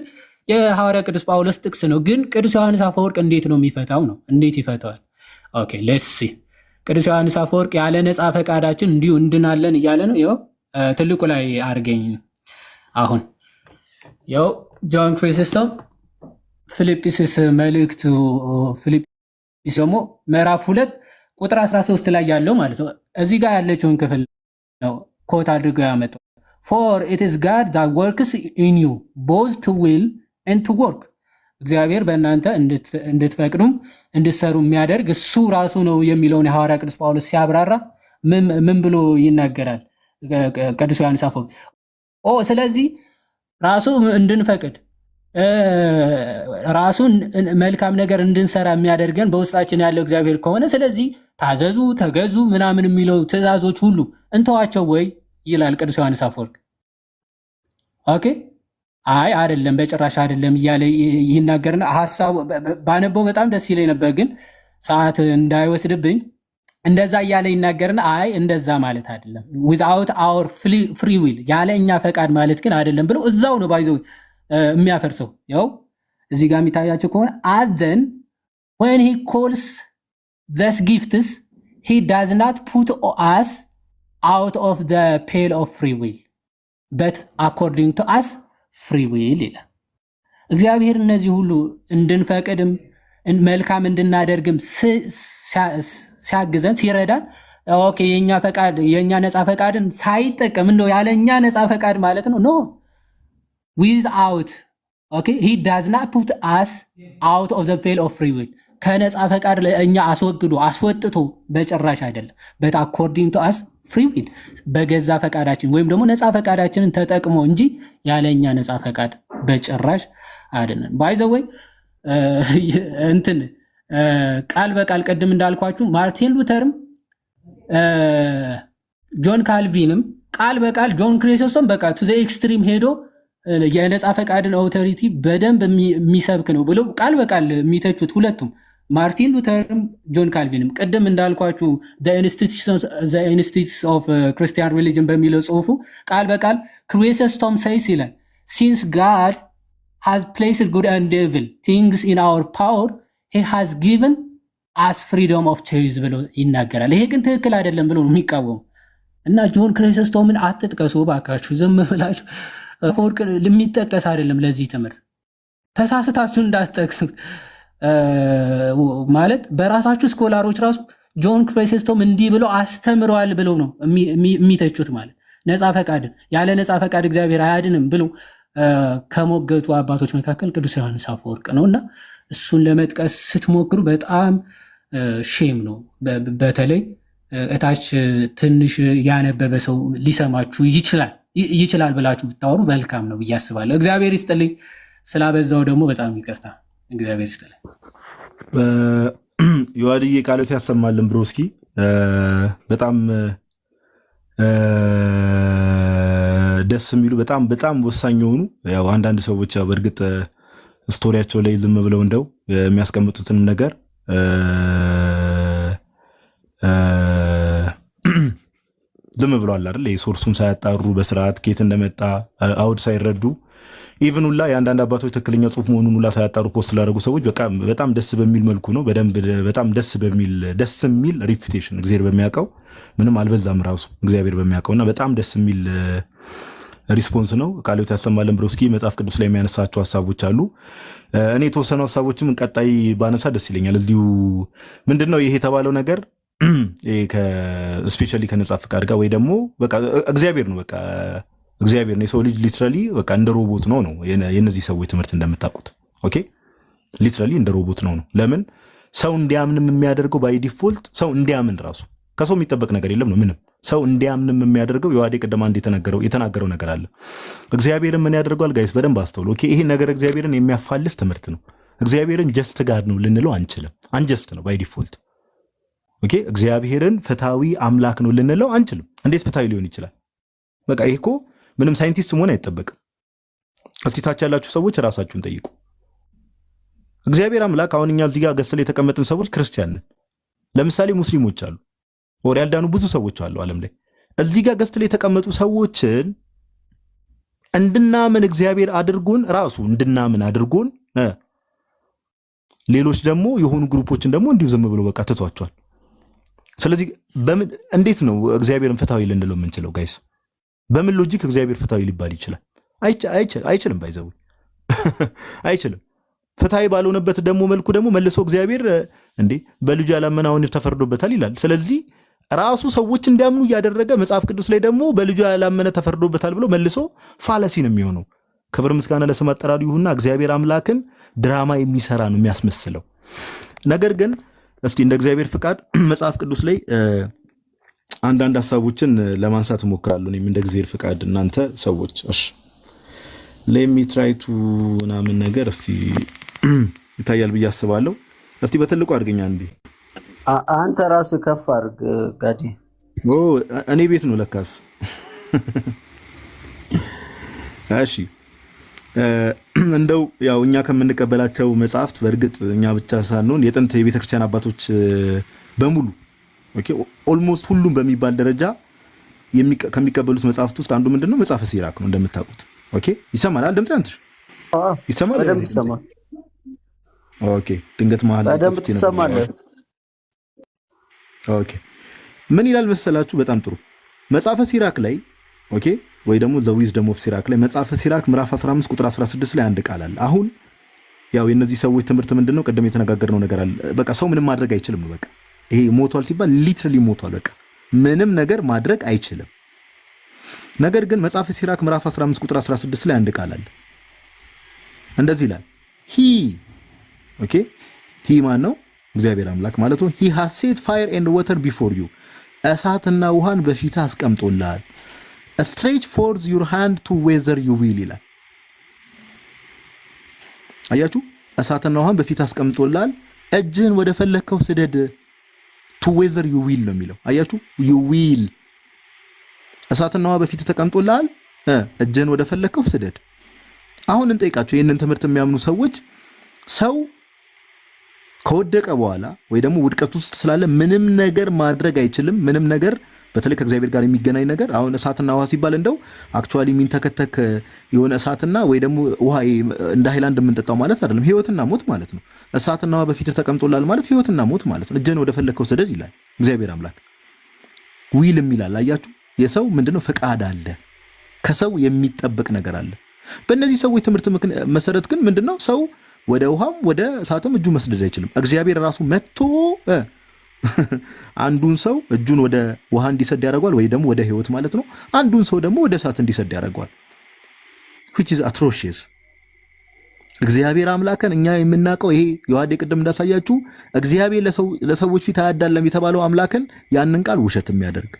የሐዋርያ ቅዱስ ጳውሎስ ጥቅስ ነው። ግን ቅዱስ ዮሐንስ አፈወርቅ እንዴት ነው የሚፈታው ነው? እንዴት ይፈታዋል? ኦኬ ሌትስ ሲ። ቅዱስ ዮሐንስ አፈወርቅ ያለ ነፃ ፈቃዳችን እንዲሁ እንድናለን እያለ ነው። ይኸው ትልቁ ላይ አድርገኝ። አሁን ይኸው ጆን ክሪሶስቶም ፊልጵስዩስ መልእክቱ ፊልጵስዩስ ደግሞ ምዕራፍ 2 ቁጥር 13 ላይ ያለው ማለት ነው። እዚህ ጋር ያለችውን ክፍል ነው ኮት አድርገው ያመጣው። for it is God that works in you both to will and to work እግዚአብሔር በእናንተ እንድትፈቅዱም እንድትሰሩ የሚያደርግ እሱ ራሱ ነው የሚለውን የሐዋርያ ቅዱስ ጳውሎስ ሲያብራራ ምን ብሎ ይናገራል? ቅዱስ ዮሐንስ አፈወርቅ ስለዚህ ራሱ እንድንፈቅድ ራሱን መልካም ነገር እንድንሰራ የሚያደርገን በውስጣችን ያለው እግዚአብሔር ከሆነ ስለዚህ ታዘዙ፣ ተገዙ ምናምን የሚለው ትእዛዞች ሁሉ እንተዋቸው ወይ ይላል ቅዱስ ዮሐንስ አፈወርቅ። ኦኬ አይ አይደለም በጭራሽ አይደለም እያለ ይናገርና ሐሳቡ ባነበው በጣም ደስ ይለኝ ነበር፣ ግን ሰዓት እንዳይወስድብኝ እንደዛ እያለ ይናገርና አይ እንደዛ ማለት አይደለም without our free will ያለ እኛ ፈቃድ ማለት ግን አይደለም ብሎ እዛው ነው ባይዘው የሚያፈርሰው። ያው እዚህ ጋር የሚታያቸው ከሆነ then when he calls these gifts he does not put us out of the pale of free will but according to us free will ይላል። እግዚአብሔር እነዚህ ሁሉ እንድንፈቅድም መልካም እንድናደርግም ሲያግዘን ሲረዳን ኦኬ የኛ ነፃ ፈቃድን ሳይጠቀም እንደው ያለኛ ነፃ ፈቃድ ማለት ነው ኖ without ኦኬ he does not put us out of the veil of free will ከነፃ ፈቃድ ለእኛ አስወጥቶ በጭራሽ አይደለም but according to us free will በገዛ ፈቃዳችን ወይም ደግሞ ነፃ ፈቃዳችንን ተጠቅሞ እንጂ ያለኛ ነፃ ፈቃድ በጭራሽ አይደለም by the way እንትን ቃል በቃል ቀድም እንዳልኳችሁ ማርቲን ሉተርም ጆን ካልቪንም ቃል በቃል ጆን ክሪስቶስም በቃ to the extreme ሄዶ የነፃ ፈቃድን አውቶሪቲ በደንብ የሚሰብክ ነው ብለው ቃል በቃል የሚተቹት ሁለቱም ማርቲን ሉተርም ጆን ካልቪንም ቀደም እንዳልኳችሁ the institutes of Christian religion በሚለው ጽሁፉ ቃል በቃል ክሪስቶስም says ይላል since God has placed good and evil things in our power he has given us freedom of choice ብሎ ይናገራል ይሄ ግን ትክክል አይደለም ብሎ ነው የሚቃወሙ እና ጆን ክሪስቶስምን አትጥቀሱ ባካችሁ ዝም ብላችሁ ፎርቅ ለሚጠቀስ አይደለም ለዚህ ትምህርት ተሳስታችሁ እንዳትጠቅሱት ማለት በራሳችሁ ስኮላሮች ራሱ ጆን ክሪስቶስም እንዲህ ብሎ አስተምረዋል ብለው ነው የሚተቹት ማለት ነፃ ፈቃድን ያለ ነፃ ፈቃድ እግዚአብሔር አያድንም ብሎ ከሞገቱ አባቶች መካከል ቅዱስ ዮሐንስ አፈወርቅ ነውና እሱን ለመጥቀስ ስትሞክሩ በጣም ሼም ነው በተለይ እታች ትንሽ ያነበበ ሰው ሊሰማችሁ ይችላል ብላችሁ ብታወሩ መልካም ነው ብዬ አስባለሁ እግዚአብሔር ይስጥልኝ ስላበዛው ደግሞ በጣም ይቅርታ እግዚአብሔር ይስጥልኝ ዮሐድዬ ቃሎት ያሰማልን ብሮስኪ በጣም ደስ የሚሉ በጣም ወሳኝ የሆኑ ያው አንዳንድ ሰዎች ያው በእርግጥ ስቶሪያቸው ላይ ዝም ብለው እንደው የሚያስቀምጡትንም ነገር ዝም ብለዋል አይደል ሶርሱን ሳያጣሩ በስርዓት ኬት እንደመጣ አውድ ሳይረዱ ኢቭን ሁላ የአንዳንድ አባቶች ትክክለኛ ጽሁፍ መሆኑን ሁላ ሳያጣሩ ፖስት ላደረጉ ሰዎች በጣም ደስ በሚል መልኩ ነው በጣም ደስ የሚል ሪፊቴሽን እግዚአብሔር በሚያውቀው ምንም አልበዛም ራሱ እግዚአብሔር በሚያውቀውና በጣም ደስ የሚል ሪስፖንስ ነው ቃልዮት ያሰማልን ብሮስኪ መጽሐፍ ቅዱስ ላይ የሚያነሳቸው ሐሳቦች አሉ እኔ የተወሰኑ ሐሳቦችም ቀጣይ ባነሳ ደስ ይለኛል እዚሁ ምንድነው ይሄ የተባለው ነገር ስፔሻሊ ከነጻ ፍቃድ ጋር ወይ ደግሞ በቃ እግዚአብሔር ነው በቃ እግዚአብሔር ነው የሰው ልጅ ሊትራሊ በቃ እንደ ሮቦት ነው የነዚህ ሰዎች ትምህርት እንደምታውቁት ኦኬ ሊትራሊ እንደ ሮቦት ነው ለምን ሰው እንዲያምንም የሚያደርገው ባይ ዲፎልት ሰው እንዲያምን ራሱ ከሰው የሚጠበቅ ነገር የለም ነው ምንም ሰው እንዲያምንም የሚያደርገው የዋዴ ቀደም አንድ የተናገረው ነገር አለ እግዚአብሔርን ምን ያደርጋል ጋይስ በደንብ አስተውሉ ኦኬ ይሄ ነገር እግዚአብሔርን የሚያፋልስ ትምህርት ነው እግዚአብሔርን ጀስት ጋድ ነው ልንለው አንችልም አንጀስት ነው ባይ ዲፎልት ኦኬ እግዚአብሔርን ፍትሃዊ አምላክ ነው ልንለው አንችልም እንዴት ፍትሃዊ ሊሆን ይችላል በቃ ይሄ እኮ ምንም ሳይንቲስት መሆን አይጠበቅም እስቲ ታች ያላችሁ ሰዎች ራሳችሁን ጠይቁ እግዚአብሔር አምላክ አሁን እኛ እዚህ ጋር ገዝተን የተቀመጥን ሰዎች ክርስቲያን ነን ለምሳሌ ሙስሊሞች አሉ ወር ያልዳኑ ብዙ ሰዎች አሉ ዓለም ላይ እዚህ ጋር ገዝተን የተቀመጡ ሰዎችን እንድናምን እግዚአብሔር አድርጎን ራሱ እንድናምን አድርጎን ሌሎች ደግሞ የሆኑ ግሩፖችን ደግሞ እንዲሁ ዝም ብሎ በቃ ተቷቸዋል ስለዚህ በምን እንዴት ነው እግዚአብሔርን ፍትሃዊ ልንለው የምንችለው ጋይስ በምን ሎጂክ እግዚአብሔር ፍትሃዊ ሊባል ይችላል አይችልም ባይዘው አይችልም ፍትሃዊ ባልሆነበት ደግሞ መልኩ ደግሞ መልሶ እግዚአብሔር እንዴ በልጁ ያላመናውን ተፈርዶበታል ይላል ስለዚህ ራሱ ሰዎች እንዲያምኑ ያደረገ መጽሐፍ ቅዱስ ላይ ደግሞ በልጁ ያላመነ ተፈርዶበታል ብሎ መልሶ ፋለሲ ነው የሚሆነው ክብር ምስጋና ለስሙ አጠራሩ ይሁንና እግዚአብሔር አምላክን ድራማ የሚሰራ ነው የሚያስመስለው ነገር ግን እስቲ እንደ እግዚአብሔር ፍቃድ መጽሐፍ ቅዱስ ላይ አንዳንድ ሐሳቦችን ለማንሳት እሞክራለሁ እኔም እንደ እግዚአብሔር ፍቃድ እናንተ ሰዎች እሺ let me try to ምናምን ነገር እስቲ ይታያል ብዬ አስባለሁ እስቲ በትልቁ አድርገኛ እንዴ አንተ ራስ ከፍ አድርግ ጋዲ እኔ ቤት ነው ለካስ እሺ እንደው ያው እኛ ከምንቀበላቸው መጽሐፍት በእርግጥ እኛ ብቻ ሳንሆን የጥንት የቤተክርስቲያን አባቶች በሙሉ ኦኬ ኦልሞስት ሁሉም በሚባል ደረጃ ከሚቀበሉት መጽሐፍት ውስጥ አንዱ ምንድነው መጽሐፈ ሲራክ ነው እንደምታውቁት ኦኬ ይሰማናል ድምጽ አንተ ይሰማል በደንብ ይሰማል ኦኬ ድንገት መሃል በደንብ ትሰማለህ ኦኬ ምን ይላል መሰላችሁ በጣም ጥሩ መጽሐፈ ሲራክ ላይ ኦኬ ወይ ደግሞ ዘ ዊዝደም ኦፍ ሲራክ ላይ መጽሐፈ ሲራክ ምዕራፍ 15 ቁጥር 16 ላይ አንድ ቃል አለ አሁን ያው የነዚህ ሰዎች ትምህርት ምንድነው ቀደም የተነጋገርነው ነገር አለ በቃ ሰው ምንም ማድረግ አይችልም በቃ ይሄ ሞቷል ሲባል ሊትራሊ ሞቷል በቃ ምንም ነገር ማድረግ አይችልም ነገር ግን መጽሐፈ ሲራክ ምዕራፍ 15 ቁጥር 16 ላይ አንድ ቃል አለ እንደዚህ ይላል ሂ ኦኬ ሂ ማን ነው? እግዚአብሔር አምላክ ማለት ነው። ሂ ሃዝ ሴት ፋየር ኤንድ ዋተር ቢፎር ዩ እሳትና ውሃን በፊትህ አስቀምጦልሃል። ስትሬች ፎርዝ ዩር ሃንድ ቱ ዌዘር ዩ ዊል ይላል። አያችሁ እሳትና ውሃን በፊትህ አስቀምጦልሃል፣ እጅህን ወደ ፈለግከው ስደድ። ቱ ዌዘር ዩ ዊል ነው የሚለው። አያችሁ ዩ ዊል እሳትና ውሃ በፊትህ ተቀምጦልሃል፣ እጅህን ወደ ፈለግከው ስደድ። አሁን እንጠይቃቸው ይህንን ትምህርት የሚያምኑ ሰዎች ሰው ከወደቀ በኋላ ወይ ደግሞ ውድቀት ውስጥ ስላለ ምንም ነገር ማድረግ አይችልም። ምንም ነገር በተለይ ከእግዚአብሔር ጋር የሚገናኝ ነገር አሁን እሳትና ውሃ ሲባል እንደው አክቹአሊ የሚንተከተክ የሆነ እሳትና ወይ ደግሞ ውሃ እንደ ሃይላንድ የምንጠጣው ማለት አይደለም። ህይወትና ሞት ማለት ነው። እሳትና ውሃ በፊት ተቀምጦላል ማለት ህይወትና ሞት ማለት ነው። እጅን ወደ ፈለግከው ስደድ ይላል እግዚአብሔር አምላክ። ዊልም ይላል። አያችሁ የሰው ምንድነው ፈቃድ አለ፣ ከሰው የሚጠበቅ ነገር አለ። በእነዚህ ሰዎች ትምህርት መሰረት ግን ምንድነው ሰው ወደ ውሃም ወደ እሳትም እጁ መስደድ አይችልም። እግዚአብሔር ራሱ መጥቶ አንዱን ሰው እጁን ወደ ውሃ እንዲሰድ ያደርገዋል፣ ወይ ደግሞ ወደ ህይወት ማለት ነው። አንዱን ሰው ደግሞ ወደ እሳት እንዲሰድ ያደርገዋል። which is atrocious። እግዚአብሔር አምላክን እኛ የምናውቀው ይሄ ዮሐዴ ቅድም እንዳሳያችሁ እግዚአብሔር ለሰዎች ፊት አያዳለም የተባለው አምላክን ያንን ቃል ውሸት የሚያደርግ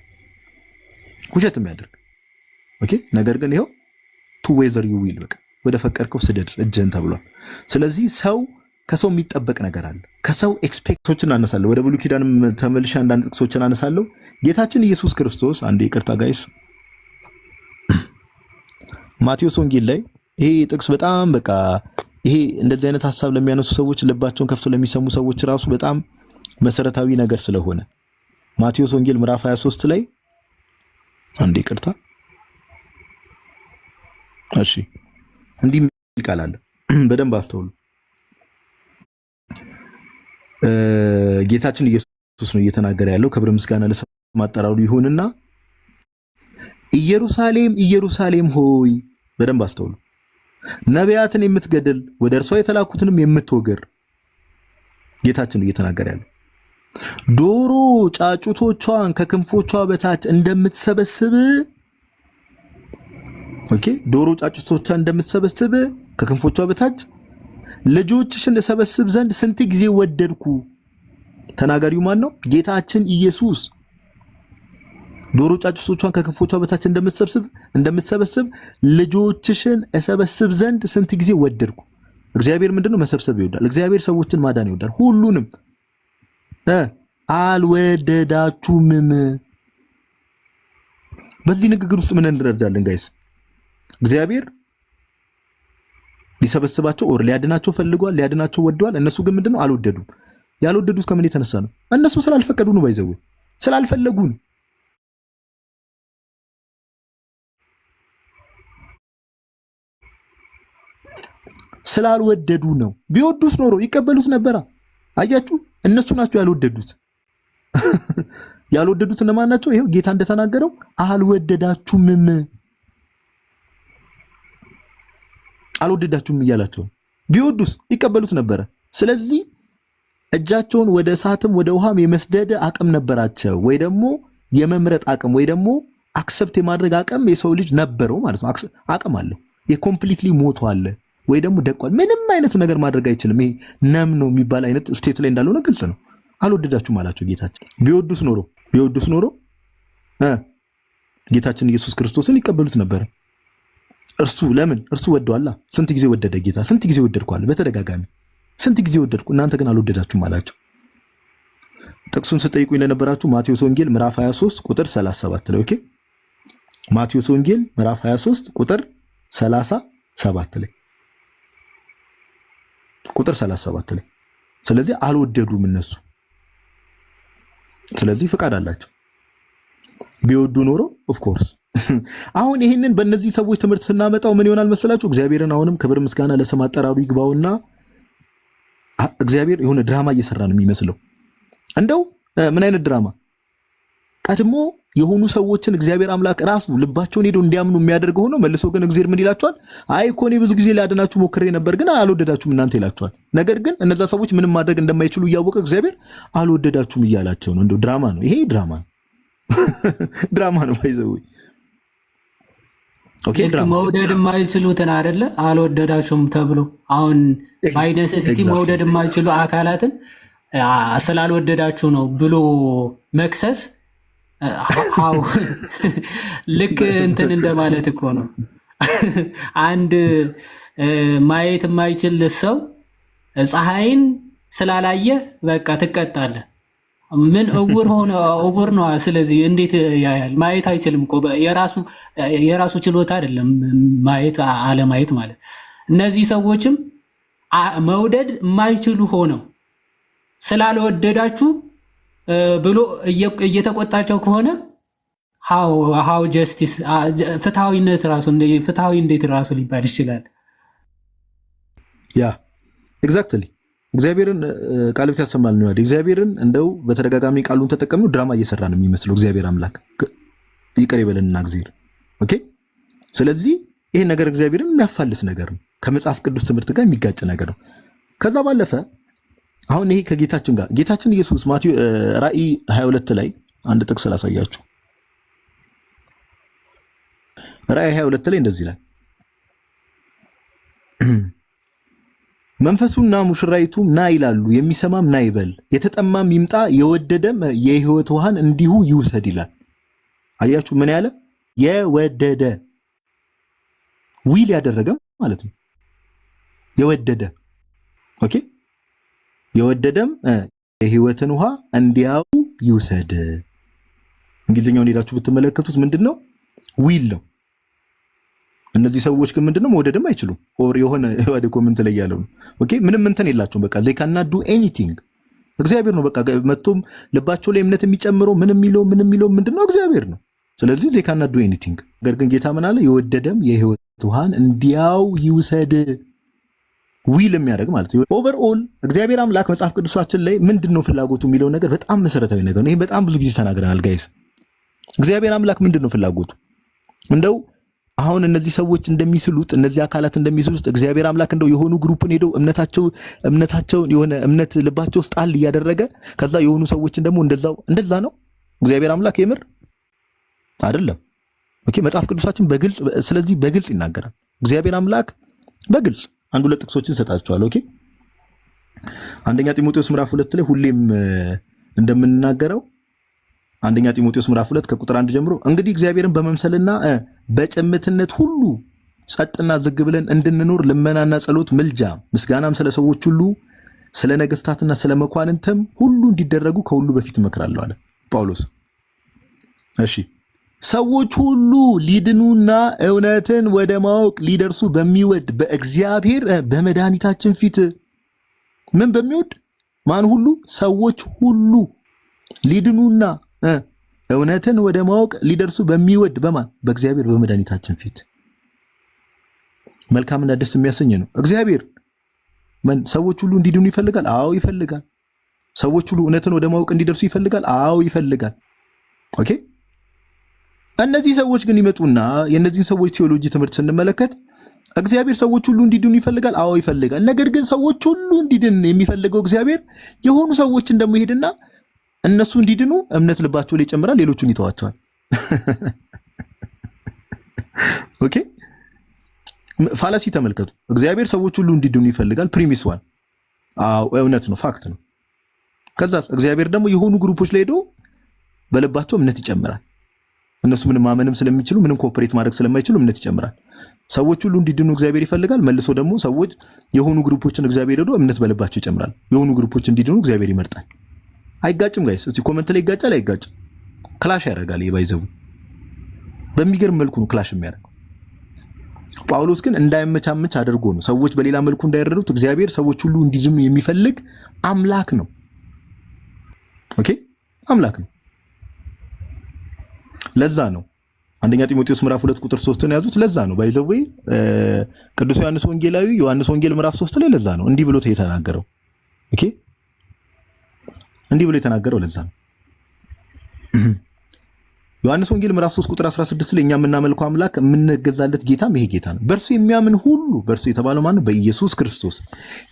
ኦኬ። ነገር ግን ይሄው to whether you will በቃ ወደ ፈቀድከው ስደድ እጅህን ተብሏል። ስለዚህ ሰው ከሰው የሚጠበቅ ነገር አለ። ከሰው ኤክስፔክቶችን አነሳለሁ። ወደ ብሉይ ኪዳን ተመልሼ አንዳንድ ጥቅሶችን አነሳለሁ። ጌታችን ኢየሱስ ክርስቶስ አንዴ ይቅርታ ጋይስ፣ ማቴዎስ ወንጌል ላይ ይሄ ጥቅስ በጣም በቃ ይሄ እንደዚህ አይነት ሐሳብ ለሚያነሱ ሰዎች ልባቸውን ከፍቶ ለሚሰሙ ሰዎች ራሱ በጣም መሰረታዊ ነገር ስለሆነ ማቴዎስ ወንጌል ምዕራፍ 23 ላይ አንዴ ይቅርታ እሺ እንዲህ የሚል ቃል አለ። በደንብ አስተውሉ። ጌታችን ኢየሱስ ነው እየተናገረ ያለው። ክብር ምስጋና ለስሙ አጠራሩ ይሁንና ኢየሩሳሌም ኢየሩሳሌም ሆይ፣ በደንብ አስተውሉ፣ ነቢያትን የምትገድል ወደ እርሷ የተላኩትንም የምትወግር። ጌታችን ነው እየተናገረ ያለው። ዶሮ ጫጩቶቿን ከክንፎቿ በታች እንደምትሰበስብ ኦኬ፣ ዶሮ ጫጩቶቿን እንደምትሰበስብ ከክንፎቿ በታች ልጆችሽን እሰበስብ ዘንድ ስንት ጊዜ ወደድኩ። ተናጋሪው ማን ነው? ጌታችን ኢየሱስ። ዶሮ ጫጩቶቿን ከክንፎቿ በታች እንደምትሰበስብ ልጆችሽን እሰበስብ ዘንድ ስንት ጊዜ ወደድኩ። እግዚአብሔር ምንድነው? መሰብሰብ ይወዳል። እግዚአብሔር ሰዎችን ማዳን ይወዳል። ሁሉንም አልወደዳችሁምም። በዚህ ንግግር ውስጥ ምን እንረዳለን ጋይስ? እግዚአብሔር ሊሰበስባቸው ኦር ሊያድናቸው ፈልጓል፣ ሊያድናቸው ወደዋል። እነሱ ግን ምንድነው? አልወደዱም። ያልወደዱት ከምን የተነሳ ነው? እነሱ ስላልፈቀዱ ነው። ባይዘው ስላልፈለጉ ነው። ስላልወደዱ ነው። ቢወዱስ ኖሮ ይቀበሉት ነበራ። አያችሁ፣ እነሱ ናቸው ያልወደዱት። ያልወደዱት እነማን ናቸው? ይሄው ጌታ እንደተናገረው አልወደዳችሁምም፣ አልወደዳችሁም እያላቸው። ቢወዱስ ይቀበሉት ነበረ። ስለዚህ እጃቸውን ወደ እሳትም ወደ ውሃም የመስደድ አቅም ነበራቸው፣ ወይ ደግሞ የመምረጥ አቅም ወይ ደግሞ አክሰፕት የማድረግ አቅም የሰው ልጅ ነበረው ማለት ነው። አቅም አለው። የኮምፕሊትሊ ሞቷል ወይ ደግሞ ደቋል። ምንም አይነት ነገር ማድረግ አይችልም። ይሄ ነም ነው የሚባል አይነት ስቴት ላይ እንዳልሆነ ግልጽ ነው። አልወደዳችሁም አላቸው ጌታችን። ቢወዱስ ኖሮ ጌታችን ኢየሱስ ክርስቶስን ይቀበሉት ነበር። እርሱ ወደዋላ። ስንት ጊዜ ወደደ ጌታ? ስንት ጊዜ ወደድኳል? በተደጋጋሚ ስንት ጊዜ ወደድኩ፣ እናንተ ግን አልወደዳችሁም አላቸው። ጥቅሱን ስጠይቁኝ ለነበራችሁ ማቴዎስ ወንጌል ምዕራፍ 23 ቁጥር 37 ላይ ኦኬ። ማቴዎስ ወንጌል ምዕራፍ 23 ቁጥር 37 ላይ ቁጥር 37 ላይ። ስለዚህ አልወደዱም እነሱ። ስለዚህ ፍቃድ አላቸው። ቢወዱ ኖሮ ኦፍ ኮርስ አሁን ይሄንን በእነዚህ ሰዎች ትምህርት ስናመጣው ምን ይሆናል መሰላችሁ? እግዚአብሔርን አሁንም ክብር ምስጋና ለስም አጠራሩ ይግባውና እግዚአብሔር የሆነ ድራማ እየሰራ ነው የሚመስለው። እንደው ምን አይነት ድራማ? ቀድሞ የሆኑ ሰዎችን እግዚአብሔር አምላክ ራሱ ልባቸውን ሄዶ እንዲያምኑ የሚያደርገው ሆኖ መልሶ ግን እግዚአብሔር ምን ይላቸዋል? አይ እኮ እኔ ብዙ ጊዜ ሊያድናችሁ ሞክሬ ነበር ግን አልወደዳችሁም እናንተ ይላቸዋል። ነገር ግን እነዛ ሰዎች ምንም ማድረግ እንደማይችሉ እያወቀ እግዚአብሔር አልወደዳችሁም እያላቸው ነው። እንደው ድራማ ነው ይሄ፣ ድራማ ነው። ድራማ ነው ባይዘው ኦኬ ልክ ድራማ መውደድ የማይችሉትን አይደለ አልወደዳቸውም ተብሎ አሁን ባይነሰሲቲ መውደድ የማይችሉ አካላትን ስላልወደዳችሁ ነው ብሎ መክሰስ ልክ እንትን እንደማለት እኮ ነው። አንድ ማየት የማይችል ሰው ፀሐይን ስላላየ በቃ ትቀጣለህ። ምን እውር ነው። ስለዚህ እንዴት ያያል? ማየት አይችልም እኮ የራሱ ችሎታ አይደለም ማየት አለማየት ማለት። እነዚህ ሰዎችም መውደድ የማይችሉ ሆነው ስላልወደዳችሁ ብሎ እየተቆጣቸው ከሆነ ሃው ጀስቲስ ፍትሃዊነት ራሱ ፍትሃዊ እንዴት ራሱ ሊባል ይችላል? ያ ኤግዛክትሊ እግዚአብሔርን ቃል ያሰማል ነው ያለው። እግዚአብሔርን እንደው በተደጋጋሚ ቃሉን ተጠቀምነው ድራማ እየሰራ ነው የሚመስለው። እግዚአብሔር አምላክ ይቅር ይበለንና እግዚአብሔር ኦኬ። ስለዚህ ይሄ ነገር እግዚአብሔርን የሚያፋልስ ነገር ነው፣ ከመጽሐፍ ቅዱስ ትምህርት ጋር የሚጋጭ ነገር ነው። ከዛ ባለፈ አሁን ይሄ ከጌታችን ጋር ጌታችን ኢየሱስ ማቴዎስ ራእይ 22 ላይ አንድ ጥቅስ ላሳያችሁ። ራእይ 22 ላይ እንደዚህ ይላል፣ መንፈሱና ሙሽራይቱም ና ይላሉ፣ የሚሰማም ና ይበል፣ የተጠማም ይምጣ፣ የወደደም የሕይወት ውሃን እንዲሁ ይውሰድ ይላል። አያችሁ ምን ያለ? የወደደ ዊል ያደረገ ማለት ነው። የወደደ ኦኬ፣ የወደደም የሕይወትን ውሃ እንዲያው ይውሰድ። እንግሊዝኛውን ሄዳችሁ ብትመለከቱት ምንድነው? ዊል ነው። እነዚህ ሰዎች ግን ምንድነው መውደድም አይችሉም። ኦር የሆነ ወደ ኮሜንት ላይ ያለው ነው ኦኬ፣ ምንም እንትን የላቸውም። በቃ they cannot do anything እግዚአብሔር ነው በቃ መጥቶም ልባቸው ላይ እምነት የሚጨምረው ምንም የሚለው ምንድነው? እግዚአብሔር ነው። ስለዚህ they cannot do anything። ነገር ግን ጌታ ምን አለ? የወደደም የሕይወት ውሃን እንዲያው ይውሰድ። ዊል የሚያደርግ ማለት ነው። ኦቨርኦል እግዚአብሔር አምላክ መጽሐፍ ቅዱሳችን ላይ ምንድነው ፍላጎቱ የሚለው ነገር በጣም መሰረታዊ ነገር ነው። ይሄ በጣም ብዙ ጊዜ ተናግረናል ጋይስ። እግዚአብሔር አምላክ ምንድነው ፍላጎቱ? እንደው አሁን እነዚህ ሰዎች እንደሚስሉት እነዚህ አካላት እንደሚስሉት እግዚአብሔር አምላክ እንደው የሆኑ ግሩፕን ሄደው እምነታቸው የሆነ እምነት ልባቸው ውስጥ ጣል እያደረገ ከዛ የሆኑ ሰዎችን ደግሞ እንደዛ ነው እግዚአብሔር አምላክ የምር አይደለም። ኦኬ መጽሐፍ ቅዱሳችን በግልጽ ስለዚህ በግልጽ ይናገራል። እግዚአብሔር አምላክ በግልጽ አንድ ሁለት ጥቅሶችን ሰጣችኋለሁ። ኦኬ አንደኛ ጢሞቴዎስ ምዕራፍ 2 ላይ ሁሌም እንደምንናገረው አንደኛ ጢሞቴዎስ ምዕራፍ 2 ከቁጥር 1 ጀምሮ እንግዲህ እግዚአብሔርን በመምሰልና በጭምትነት ሁሉ ጸጥና ዝግ ብለን እንድንኖር ልመናና ጸሎት፣ ምልጃ፣ ምስጋናም ስለ ሰዎች ሁሉ ስለ ነገስታትና ስለ መኳንንትም ሁሉ እንዲደረጉ ከሁሉ በፊት እመክራለሁ አለ ጳውሎስ። እሺ ሰዎች ሁሉ ሊድኑና እውነትን ወደ ማወቅ ሊደርሱ በሚወድ በእግዚአብሔር በመድኃኒታችን ፊት ምን በሚወድ ማን ሁሉ? ሰዎች ሁሉ ሊድኑና እውነትን ወደ ማወቅ ሊደርሱ በሚወድ በማን? በእግዚአብሔር በመድኃኒታችን ፊት። መልካምና ደስ የሚያሰኝ ነው። እግዚአብሔር ሰዎች ሁሉ እንዲድኑ ይፈልጋል። አዎ ይፈልጋል። ሰዎች ሁሉ እውነትን ወደ ማወቅ እንዲደርሱ ይፈልጋል። አዎ ይፈልጋል። ኦኬ እነዚህ ሰዎች ግን ይመጡና የእነዚህን ሰዎች ቴዎሎጂ ትምህርት ስንመለከት እግዚአብሔር ሰዎች ሁሉ እንዲድኑ ይፈልጋል። አዎ ይፈልጋል። ነገር ግን ሰዎች ሁሉ እንዲድን የሚፈልገው እግዚአብሔር የሆኑ ሰዎችን ደግሞ ይሄድና እነሱ እንዲድኑ እምነት ልባቸው ላይ ይጨምራል፣ ሌሎቹን ይተዋቸዋል። ኦኬ ፋላሲ ተመልከቱ። እግዚአብሔር ሰዎች ሁሉ እንዲድኑ ይፈልጋል። ፕሪሚስ ዋን አዎ እውነት ነው፣ ፋክት ነው። ከዛስ እግዚአብሔር ደግሞ የሆኑ ግሩፖች ላይ ሄዶ በልባቸው እምነት ይጨምራል። እነሱ ምንም ማመንም ስለሚችሉ ምንም ኮኦፐሬት ማድረግ ስለማይችሉ እምነት ይጨምራል። ሰዎች ሁሉ እንዲድኑ እግዚአብሔር ይፈልጋል። መልሶ ደግሞ ሰዎች የሆኑ ግሩፖችን እግዚአብሔር ሄዶ እምነት በልባቸው ይጨምራል። የሆኑ ግሩፖች እንዲድኑ እግዚአብሔር ይመርጣል። አይጋጭም ጋይስ? እስቲ ኮሜንት ላይ ይጋጫል አይጋጭም? ክላሽ ያደርጋል። ይባይዘው በሚገርም መልኩ ነው ክላሽ የሚያደርገው። ጳውሎስ ግን እንዳይመቻመች አድርጎ ነው ሰዎች በሌላ መልኩ እንዳይረዱት። እግዚአብሔር ሰዎች ሁሉ እንዲድኑ የሚፈልግ አምላክ ነው። ኦኬ አምላክ ነው። ለዛ ነው አንደኛ ጢሞቴዎስ ምዕራፍ 2 ቁጥር 3 ነው ያዙት። ለዛ ነው ባይዘው ቅዱስ ዮሐንስ ወንጌላዊ ዮሐንስ ወንጌል ምዕራፍ 3 ላይ ለዛ ነው እንዲህ ብሎ የተናገረው። ኦኬ እንዲህ ብሎ የተናገረው ለዛ ነው። ዮሐንስ ወንጌል ምዕራፍ 3 ቁጥር 16 ላይ እኛ የምናመልከው አምላክ የምንገዛለት ጌታም ይሄ ጌታ ነው። በእርሱ የሚያምን ሁሉ በእርሱ የተባለው ማነው? በኢየሱስ ክርስቶስ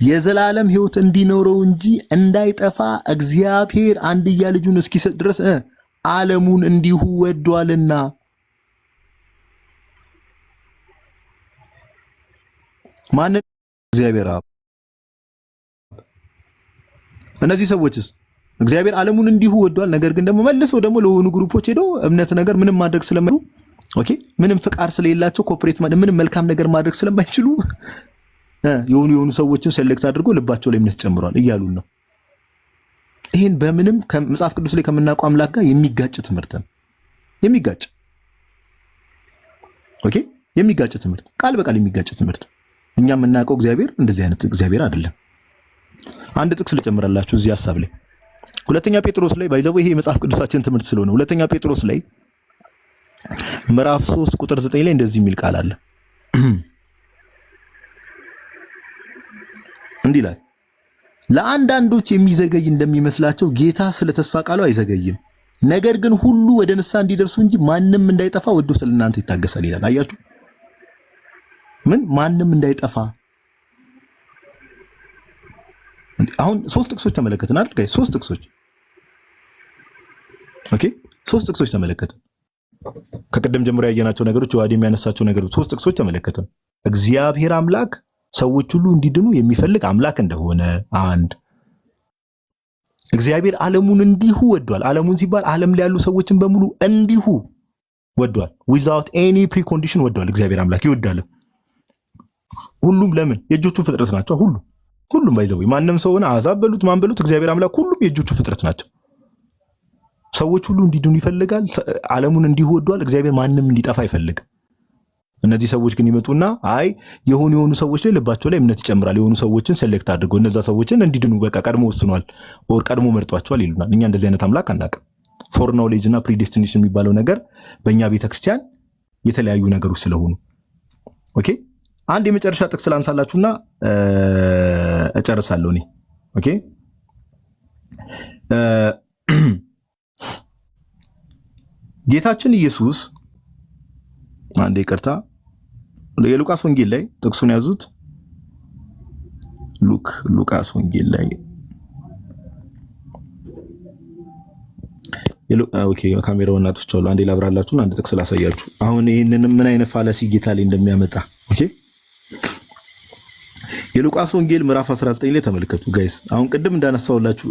የዘላለም ሕይወት እንዲኖረው እንጂ እንዳይጠፋ እግዚአብሔር አንድያ ልጁን እስኪሰጥ ድረስ ዓለሙን እንዲሁ ወዷልና። ማንን? እግዚአብሔር አብ። እነዚህ ሰዎችስ እግዚአብሔር ዓለሙን እንዲሁ ወዷል፣ ነገር ግን ደግሞ መልሰው ደግሞ ለሆኑ ግሩፖች ሄደው እምነት ነገር ምንም ማድረግ ስለማይሉ ኦኬ፣ ምንም ፍቃድ ስለሌላቸው ኮኦፕሬት ምንም መልካም ነገር ማድረግ ስለማይችሉ የሆኑ ሰዎችን ሴሌክት አድርጎ ልባቸው ላይ እምነት ጨምሯል እያሉን ነው። ይሄን በምንም ከመጽሐፍ ቅዱስ ላይ ከምናውቀው አምላክ ጋር የሚጋጭ ትምህርት ነው። የሚጋጭ ኦኬ፣ የሚጋጭ ትምህርት፣ ቃል በቃል የሚጋጭ ትምህርት። እኛ የምናውቀው እግዚአብሔር እንደዚህ አይነት እግዚአብሔር አይደለም። አንድ ጥቅስ ልጨምራላችሁ እዚህ ሐሳብ ላይ ሁለተኛ ጴጥሮስ ላይ ባይዘው ይሄ የመጽሐፍ ቅዱሳችን ትምህርት ስለሆነ ሁለተኛ ጴጥሮስ ላይ ምዕራፍ 3 ቁጥር 9 ላይ እንደዚህ የሚል ቃል አለ። እንዲህ ይላል፣ ለአንዳንዶች የሚዘገይ እንደሚመስላቸው ጌታ ስለ ተስፋ ቃሉ አይዘገይም፣ ነገር ግን ሁሉ ወደ ንስሐ እንዲደርሱ እንጂ ማንም እንዳይጠፋ ወዶ ስለ እናንተ ይታገሳል ይላል። አያችሁ፣ ምን ማንም እንዳይጠፋ። አሁን 3 ጥቅሶች ተመለከትን አይደል? 3 ጥቅሶች ኦኬ፣ 3 ጥቅሶች ተመለከትን። ከቀደም ጀምሮ ያየናቸው ነገሮች ዋዲ የሚያነሳቸው ነገሮች 3 ጥቅሶች ተመለከትን። እግዚአብሔር አምላክ ሰዎች ሁሉ እንዲድኑ የሚፈልግ አምላክ እንደሆነ አንድ፣ እግዚአብሔር ዓለሙን እንዲሁ ወዷል። ዓለሙን ሲባል ዓለም ላይ ያሉ ሰዎችን በሙሉ እንዲሁ ወዷል። ዊዛውት ኤኒ ፕሪኮንዲሽን ወዷል። እግዚአብሔር አምላክ ይወዳል ሁሉም። ለምን? የእጆቹ ፍጥረት ናቸው። ሁሉም ባይዘው ማንም ሰው ሆነ አሕዛብ በሉት ማን በሉት እግዚአብሔር አምላክ ሁሉም የእጆቹ ፍጥረት ናቸው። ሰዎች ሁሉ እንዲድኑ ይፈልጋል። ዓለሙን እንዲሁ ወዷል። እግዚአብሔር ማንም እንዲጠፋ አይፈልግም። እነዚህ ሰዎች ግን ይመጡና አይ የሆኑ ሰዎች ላይ ልባቸው ላይ እምነት ይጨምራል። የሆኑ ሰዎችን ሴሌክት አድርጎ እነዛ ሰዎችን እንዲድኑ በቃ ቀድሞ ወስኗል ኦር ቀድሞ መርጧቸዋል ይሉናል። እኛ እንደዚህ አይነት አምላክ አናውቅም። ፎር ኖሌጅ እና ፕሪዴስቲኔሽን የሚባለው ነገር በእኛ ቤተክርስቲያን የተለያዩ ነገሮች ስለሆኑ ኦኬ። አንድ የመጨረሻ ጥቅስ ላንሳላችሁና እጨርሳለሁ እኔ ኦኬ። ጌታችን ኢየሱስ አንዴ ይቅርታ፣ የሉቃስ ወንጌል ላይ ጥቅሱን ያዙት። ሉቃስ ወንጌል ላይ ኦኬ፣ ካሜራውን አጥፍቻለሁ። አንዴ ላብራላችሁና አንድ ጥቅስ ላሳያችሁ። አሁን ይሄንን ምን አይነት ፋላሲ ጌታ ላይ እንደሚያመጣ ኦኬ። የሉቃስ ወንጌል ምዕራፍ 19 ላይ ተመልከቱ ጋይስ። አሁን ቅድም እንዳነሳውላችሁ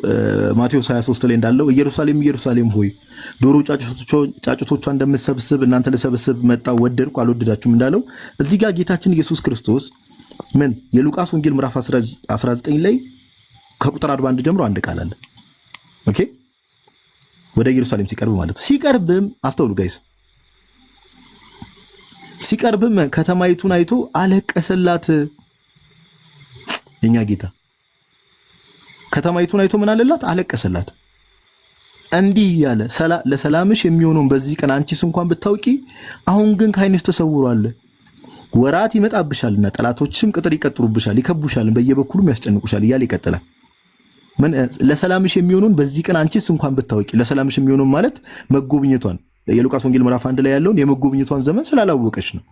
ማቴዎስ 23 ላይ እንዳለው ኢየሩሳሌም ኢየሩሳሌም ሆይ ዶሮ ጫጩቶቿ እንደምትሰበስብ እናንተ ልሰበስብ መጣሁ፣ ወደድኩ አልወደዳችሁም እንዳለው እዚህ ጋር ጌታችን ኢየሱስ ክርስቶስ ምን የሉቃስ ወንጌል ምዕራፍ 19 ላይ ከቁጥር 41 ጀምሮ አንድ ቃል አለ ኦኬ። ወደ ኢየሩሳሌም ሲቀርብ ማለት ነው። ሲቀርብም አስተውሉ ጋይስ፣ ሲቀርብም ከተማይቱን አይቶ አለቀሰላት። የኛ ጌታ ከተማይቱን አይቶ ምን አለላት? አለቀሰላት። እንዲህ ያለ ለሰላምሽ የሚሆነውን በዚህ ቀን አንቺስ እንኳን ብታውቂ፣ አሁን ግን ከዓይንሽ ተሰውሯል። ወራት ይመጣብሻልና ጠላቶችሽም ቅጥር ይቀጥሩብሻል፣ ይከቡሻል፣ በየበኩሉም ያስጨንቁሻል እያለ ይቀጥላል። ምን ለሰላምሽ የሚሆነውን በዚህ ቀን አንቺስ እንኳን ብታውቂ። ለሰላምሽ የሚሆነውን ማለት መጎብኘቷን የሉቃስ ወንጌል ምዕራፍ 1 ላይ ያለውን የመጎብኘቷን ዘመን ስላላወቀች ነው።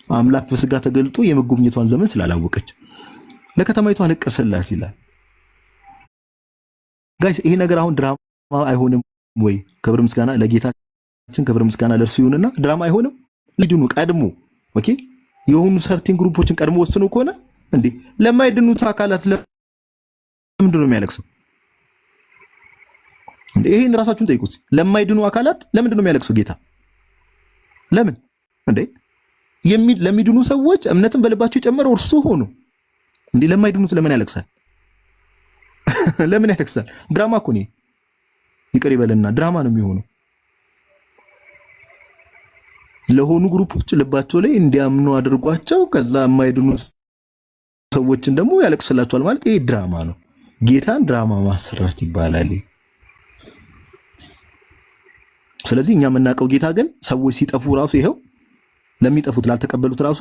አምላክ በስጋ ተገልጦ የመጎብኘቷን ዘመን ስላላወቀች ለከተማይቱ አለቀሰላት ይላል። ጋይስ ይሄ ነገር አሁን ድራማ አይሆንም ወይ? ክብር ምስጋና ለጌታችን፣ ክብር ምስጋና ለእርሱ ይሁንና ድራማ አይሆንም? ሊድኑ ቀድሞ ኦኬ የሆኑ ሰርቲን ግሩፖችን ቀድሞ ወስኑ ከሆነ እንዴ ለማይድኑት አካላት ለምንድን ነው የሚያለቅሰው? እንዴ ይሄን ራሳችሁን ጠይቁት። ለማይድኑ አካላት ለምንድን ነው የሚያለቅሰው ጌታ? ለምን እንዴ ለሚድኑ ሰዎች እምነትን በልባቸው የጨመረው እርሱ ሆኖ እንዴ ለማይድኑት ለምን ያለቅሳል? ለምን ያለቅሳል? ድራማ እኮ ነው። ይቅር ይበልና ድራማ ነው የሚሆነው። ለሆኑ ግሩፖች ልባቸው ላይ እንዲያምኑ አድርጓቸው ከዛ የማይድኑ ሰዎችን ደግሞ ያለቅስላቸዋል ማለት ይሄ ድራማ ነው። ጌታን ድራማ ማሰራት ይባላል። ስለዚህ እኛ የምናውቀው ጌታ ግን ሰዎች ሲጠፉ ራሱ ይሄው ለሚጠፉት ላልተቀበሉት ራሱ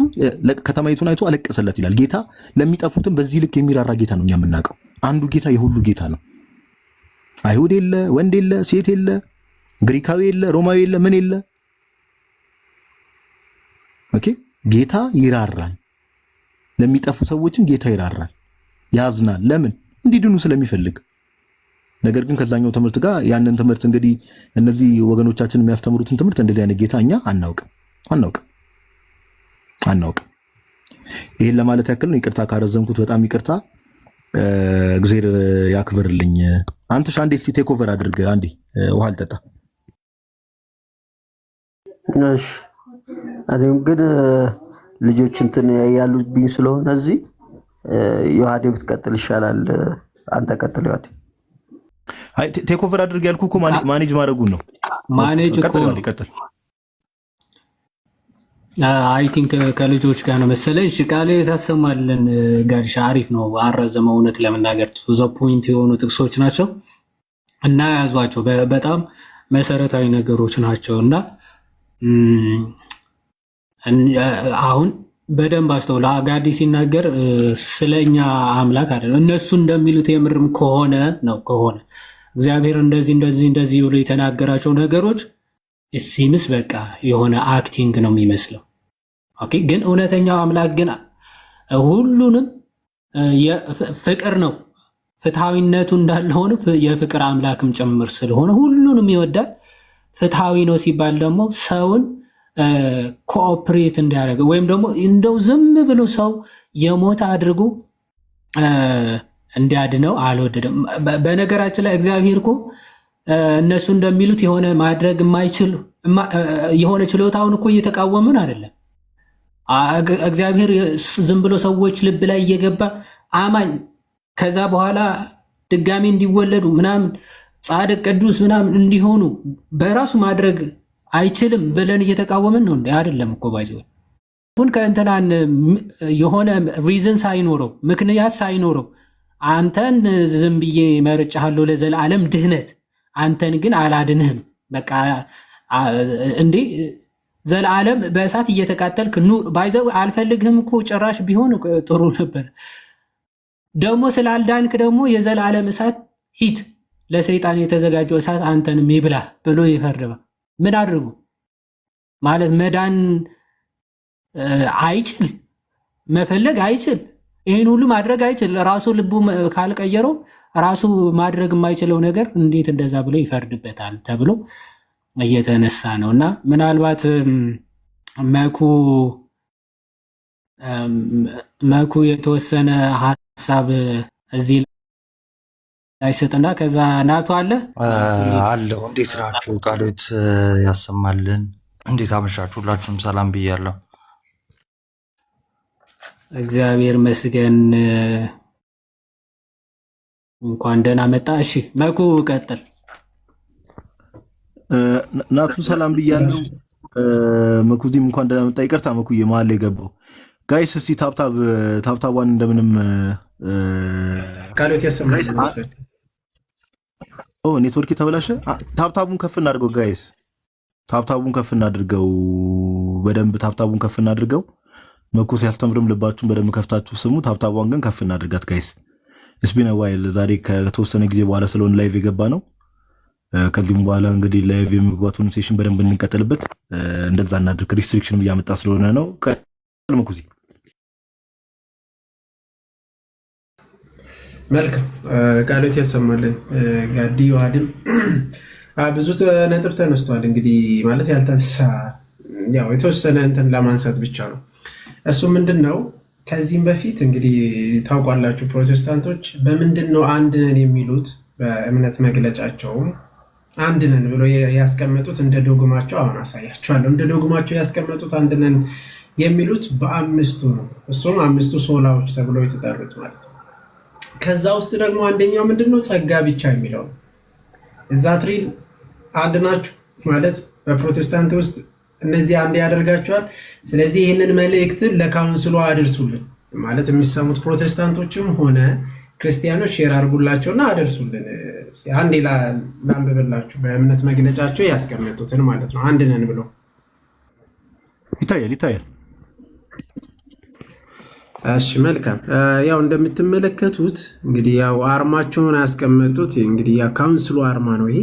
ከተማይቱን አይቶ አለቀሰለት ይላል። ጌታ ለሚጠፉትም በዚህ ልክ የሚራራ ጌታ ነው እኛ የምናውቀው። አንዱ ጌታ የሁሉ ጌታ ነው። አይሁድ የለ፣ ወንድ የለ፣ ሴት የለ፣ ግሪካዊ የለ፣ ሮማዊ የለ፣ ምን የለ። ኦኬ ጌታ ይራራል። ለሚጠፉ ሰዎችም ጌታ ይራራል፣ ያዝናል። ለምን? እንዲድኑ ስለሚፈልግ። ነገር ግን ከዛኛው ትምህርት ጋር ያንን ትምህርት እንግዲህ እነዚህ ወገኖቻችን የሚያስተምሩትን ትምህርት እንደዚህ አይነት ጌታ እኛ አናውቅም። ይሄን ለማለት ያክል ነው። ይቅርታ ካረዘምኩት በጣም ይቅርታ። እግዚአብሔር ያክብርልኝ። አንተሽ አንዴ እስቲ ቴክ ኦቨር አድርግ። አንዴ ውሃ ልጠጣ። እሺ እኔም ግን ልጆች እንትን ያሉብኝ ስለሆነ እዚህ ዮሐዴ ብትቀጥል ይሻላል። አንተ ቀጥል ዮሐዴ። አይ ቴክ ኦቨር አድርግ ያልኩህ እኮ ማኔጅ ማድረጉን ነው። ማኔጅ እኮ ቀጥል። አይ ቲንክ ከልጆች ጋር ነው መሰለኝ። እሺ ቃል ታሰማልን ጋርሻ አሪፍ ነው። አረዘመው እውነት ለመናገር ቱ ዘ ፖይንት የሆኑ ጥቅሶች ናቸው እና ያዟቸው በጣም መሰረታዊ ነገሮች ናቸው እና አሁን በደንብ አስተውል። አጋዲ ሲናገር ስለኛ አምላክ አይደለም እነሱ እንደሚሉት የምርም ከሆነ እግዚአብሔር እንደዚህ ብሎ የተናገራቸው ነገሮች ሲምስ በቃ የሆነ አክቲንግ ነው የሚመስለው። ኦኬ ግን እውነተኛው አምላክ ግን ሁሉንም ፍቅር ነው። ፍትሃዊነቱ እንዳለ ሆኖ የፍቅር አምላክም ጭምር ስለሆነ ሁሉንም ይወዳል። ፍትሃዊ ነው ሲባል ደግሞ ሰውን ኮኦፕሬት እንዲያደርግ ወይም ደግሞ እንደው ዝም ብሎ ሰው የሞተ አድርጎ እንዲያድነው አልወደደም። በነገራችን ላይ እግዚአብሔር እኮ እነሱ እንደሚሉት የሆነ ማድረግ የማይችል የሆነ ችሎታውን እኮ እየተቃወምን አይደለም። እግዚአብሔር ዝም ብሎ ሰዎች ልብ ላይ እየገባ አማኝ ከዛ በኋላ ድጋሚ እንዲወለዱ ምናምን ጻድቅ ቅዱስ ምናምን እንዲሆኑ በራሱ ማድረግ አይችልም ብለን እየተቃወምን ነው እንዴ? አይደለም እኮ ባይዘው ከእንትናን የሆነ ሪዝን ሳይኖረው ምክንያት ሳይኖረው አንተን ዝም ብዬ መርጫለሁ ለዘላለም ድህነት አንተን ግን አላድንህም በቃ እንዴ ዘላለም በእሳት እየተቃጠልክ ኑር ባይዘው አልፈልግህም እኮ ጭራሽ ቢሆን ጥሩ ነበር። ደግሞ ስላልዳንክ ደግሞ የዘላለም እሳት ሂድ ለሰይጣን የተዘጋጀው እሳት አንተንም ይብላ ብሎ ይፈርዳል። ምን አድርጉ ማለት መዳን አይችል መፈለግ አይችል ይሄን ሁሉ ማድረግ አይችል ራሱ ልቡ ካልቀየረው ራሱ ማድረግ የማይችለው ነገር እንዴት እንደዛ ብሎ ይፈርድበታል ተብሎ እየተነሳ ነውና ምናልባት መኩ የተወሰነ ሐሳብ እዚህ ላይ ሰጥና ከዛ ናቱ አለው። እንዴት ናችሁ? ቃሎት ያሰማልን። እንዴት አመሻችሁ? ሁላችሁም ሰላም ብያለሁ። እግዚአብሔር መስገን እንኳን ደህና መጣ። እሺ መኩ ቀጥል። ናቱ ሰላም ብያለሁ። መኩዚም እንኳን ደህና መጣ። ይቅርታ መኩዬ መሀል ላይ ገባው። ጋይስ እስቲ ታብታቧን እንደምንም ቃሎት ያሰማልን። ኔትወርክ የተበላሸ ታብታቡን ከፍ እናድርገው ጋይስ። ታብታቡን ከፍ እናድርገው በደንብ ታብታቡን ከፍ እናድርገው። መኩ ሲያስተምርም ልባችሁን በደንብ ከፍታችሁ ስሙ። ታብታቧን ግን ከፍ እናድርጋት ጋይስ። ስፒን ዋይል ዛሬ ከተወሰነ ጊዜ በኋላ ስለሆነ ላይቭ የገባ ነው። ከዚህም በኋላ እንግዲህ ላይቭ የመግባቱን ሴሽን በደንብ እንቀጥልበት። እንደዛ እናድርግ። ሪስትሪክሽን እያመጣ ስለሆነ ነው። መኩዚ መልካም ቃሎት ያሰማልን። ጋዲ ዮሐድም ብዙ ነጥብ ተነስቷል። እንግዲህ ማለት ያልተነሳ ያው የተወሰነ እንትን ለማንሳት ብቻ ነው። እሱ ምንድን ነው? ከዚህም በፊት እንግዲህ ታውቋላችሁ ፕሮቴስታንቶች በምንድን ነው አንድ ነን የሚሉት? በእምነት መግለጫቸውም አንድ ነን ብሎ ያስቀመጡት እንደ ዶግማቸው አሁን አሳያችኋለሁ። እንደ ዶግማቸው ያስቀመጡት አንድ ነን የሚሉት በአምስቱ ነው። እሱም አምስቱ ሶላዎች ተብሎ የተጠሩት ማለት ነው። ከዛ ውስጥ ደግሞ አንደኛው ምንድነው? ጸጋ ብቻ የሚለው እዛ ትሪል አንድ ናችሁ ማለት በፕሮቴስታንት ውስጥ እነዚህ አንድ ያደርጋቸዋል። ስለዚህ ይህንን መልእክትን ለካውንስሉ አድርሱልን ማለት የሚሰሙት ፕሮቴስታንቶችም ሆነ ክርስቲያኖች ሼር አድርጉላቸውና አደርሱልን። አንዴ ላንብብላችሁ በእምነት መግለጫቸው ያስቀመጡትን ማለት ነው። አንድ ነን ብሎ ይታያል። እሺ መልካም። ያው እንደምትመለከቱት እንግዲህ ያው አርማቸውን ያስቀመጡት እንግዲህ ያ ካውንስሉ አርማ ነው። ይሄ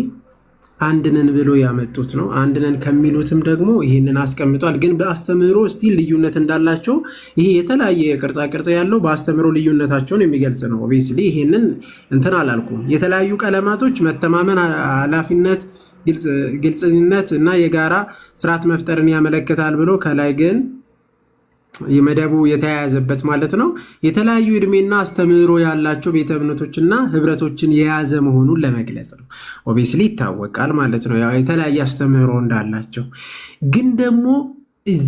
አንድ ነን ብሎ ያመጡት ነው። አንድ ነን ከሚሉትም ደግሞ ይህንን አስቀምጧል። ግን በአስተምህሮ ስቲል ልዩነት እንዳላቸው ይሄ የተለያየ ቅርጻ ቅርጽ ያለው በአስተምህሮ ልዩነታቸውን የሚገልጽ ነው። ኦብቪየስሊ ይሄንን እንትን አላልኩም። የተለያዩ ቀለማቶች መተማመን፣ ኃላፊነት፣ ግልጽነት እና የጋራ ስርዓት መፍጠርን ያመለክታል ብሎ ከላይ ግን የመደቡ የተያያዘበት ማለት ነው የተለያዩ እድሜና አስተምህሮ ያላቸው ቤተ እምነቶችና ህብረቶችን የያዘ መሆኑን ለመግለጽ ነው። ኦብቪስሊ ይታወቃል ማለት ነው ያው የተለያየ አስተምህሮ እንዳላቸው። ግን ደግሞ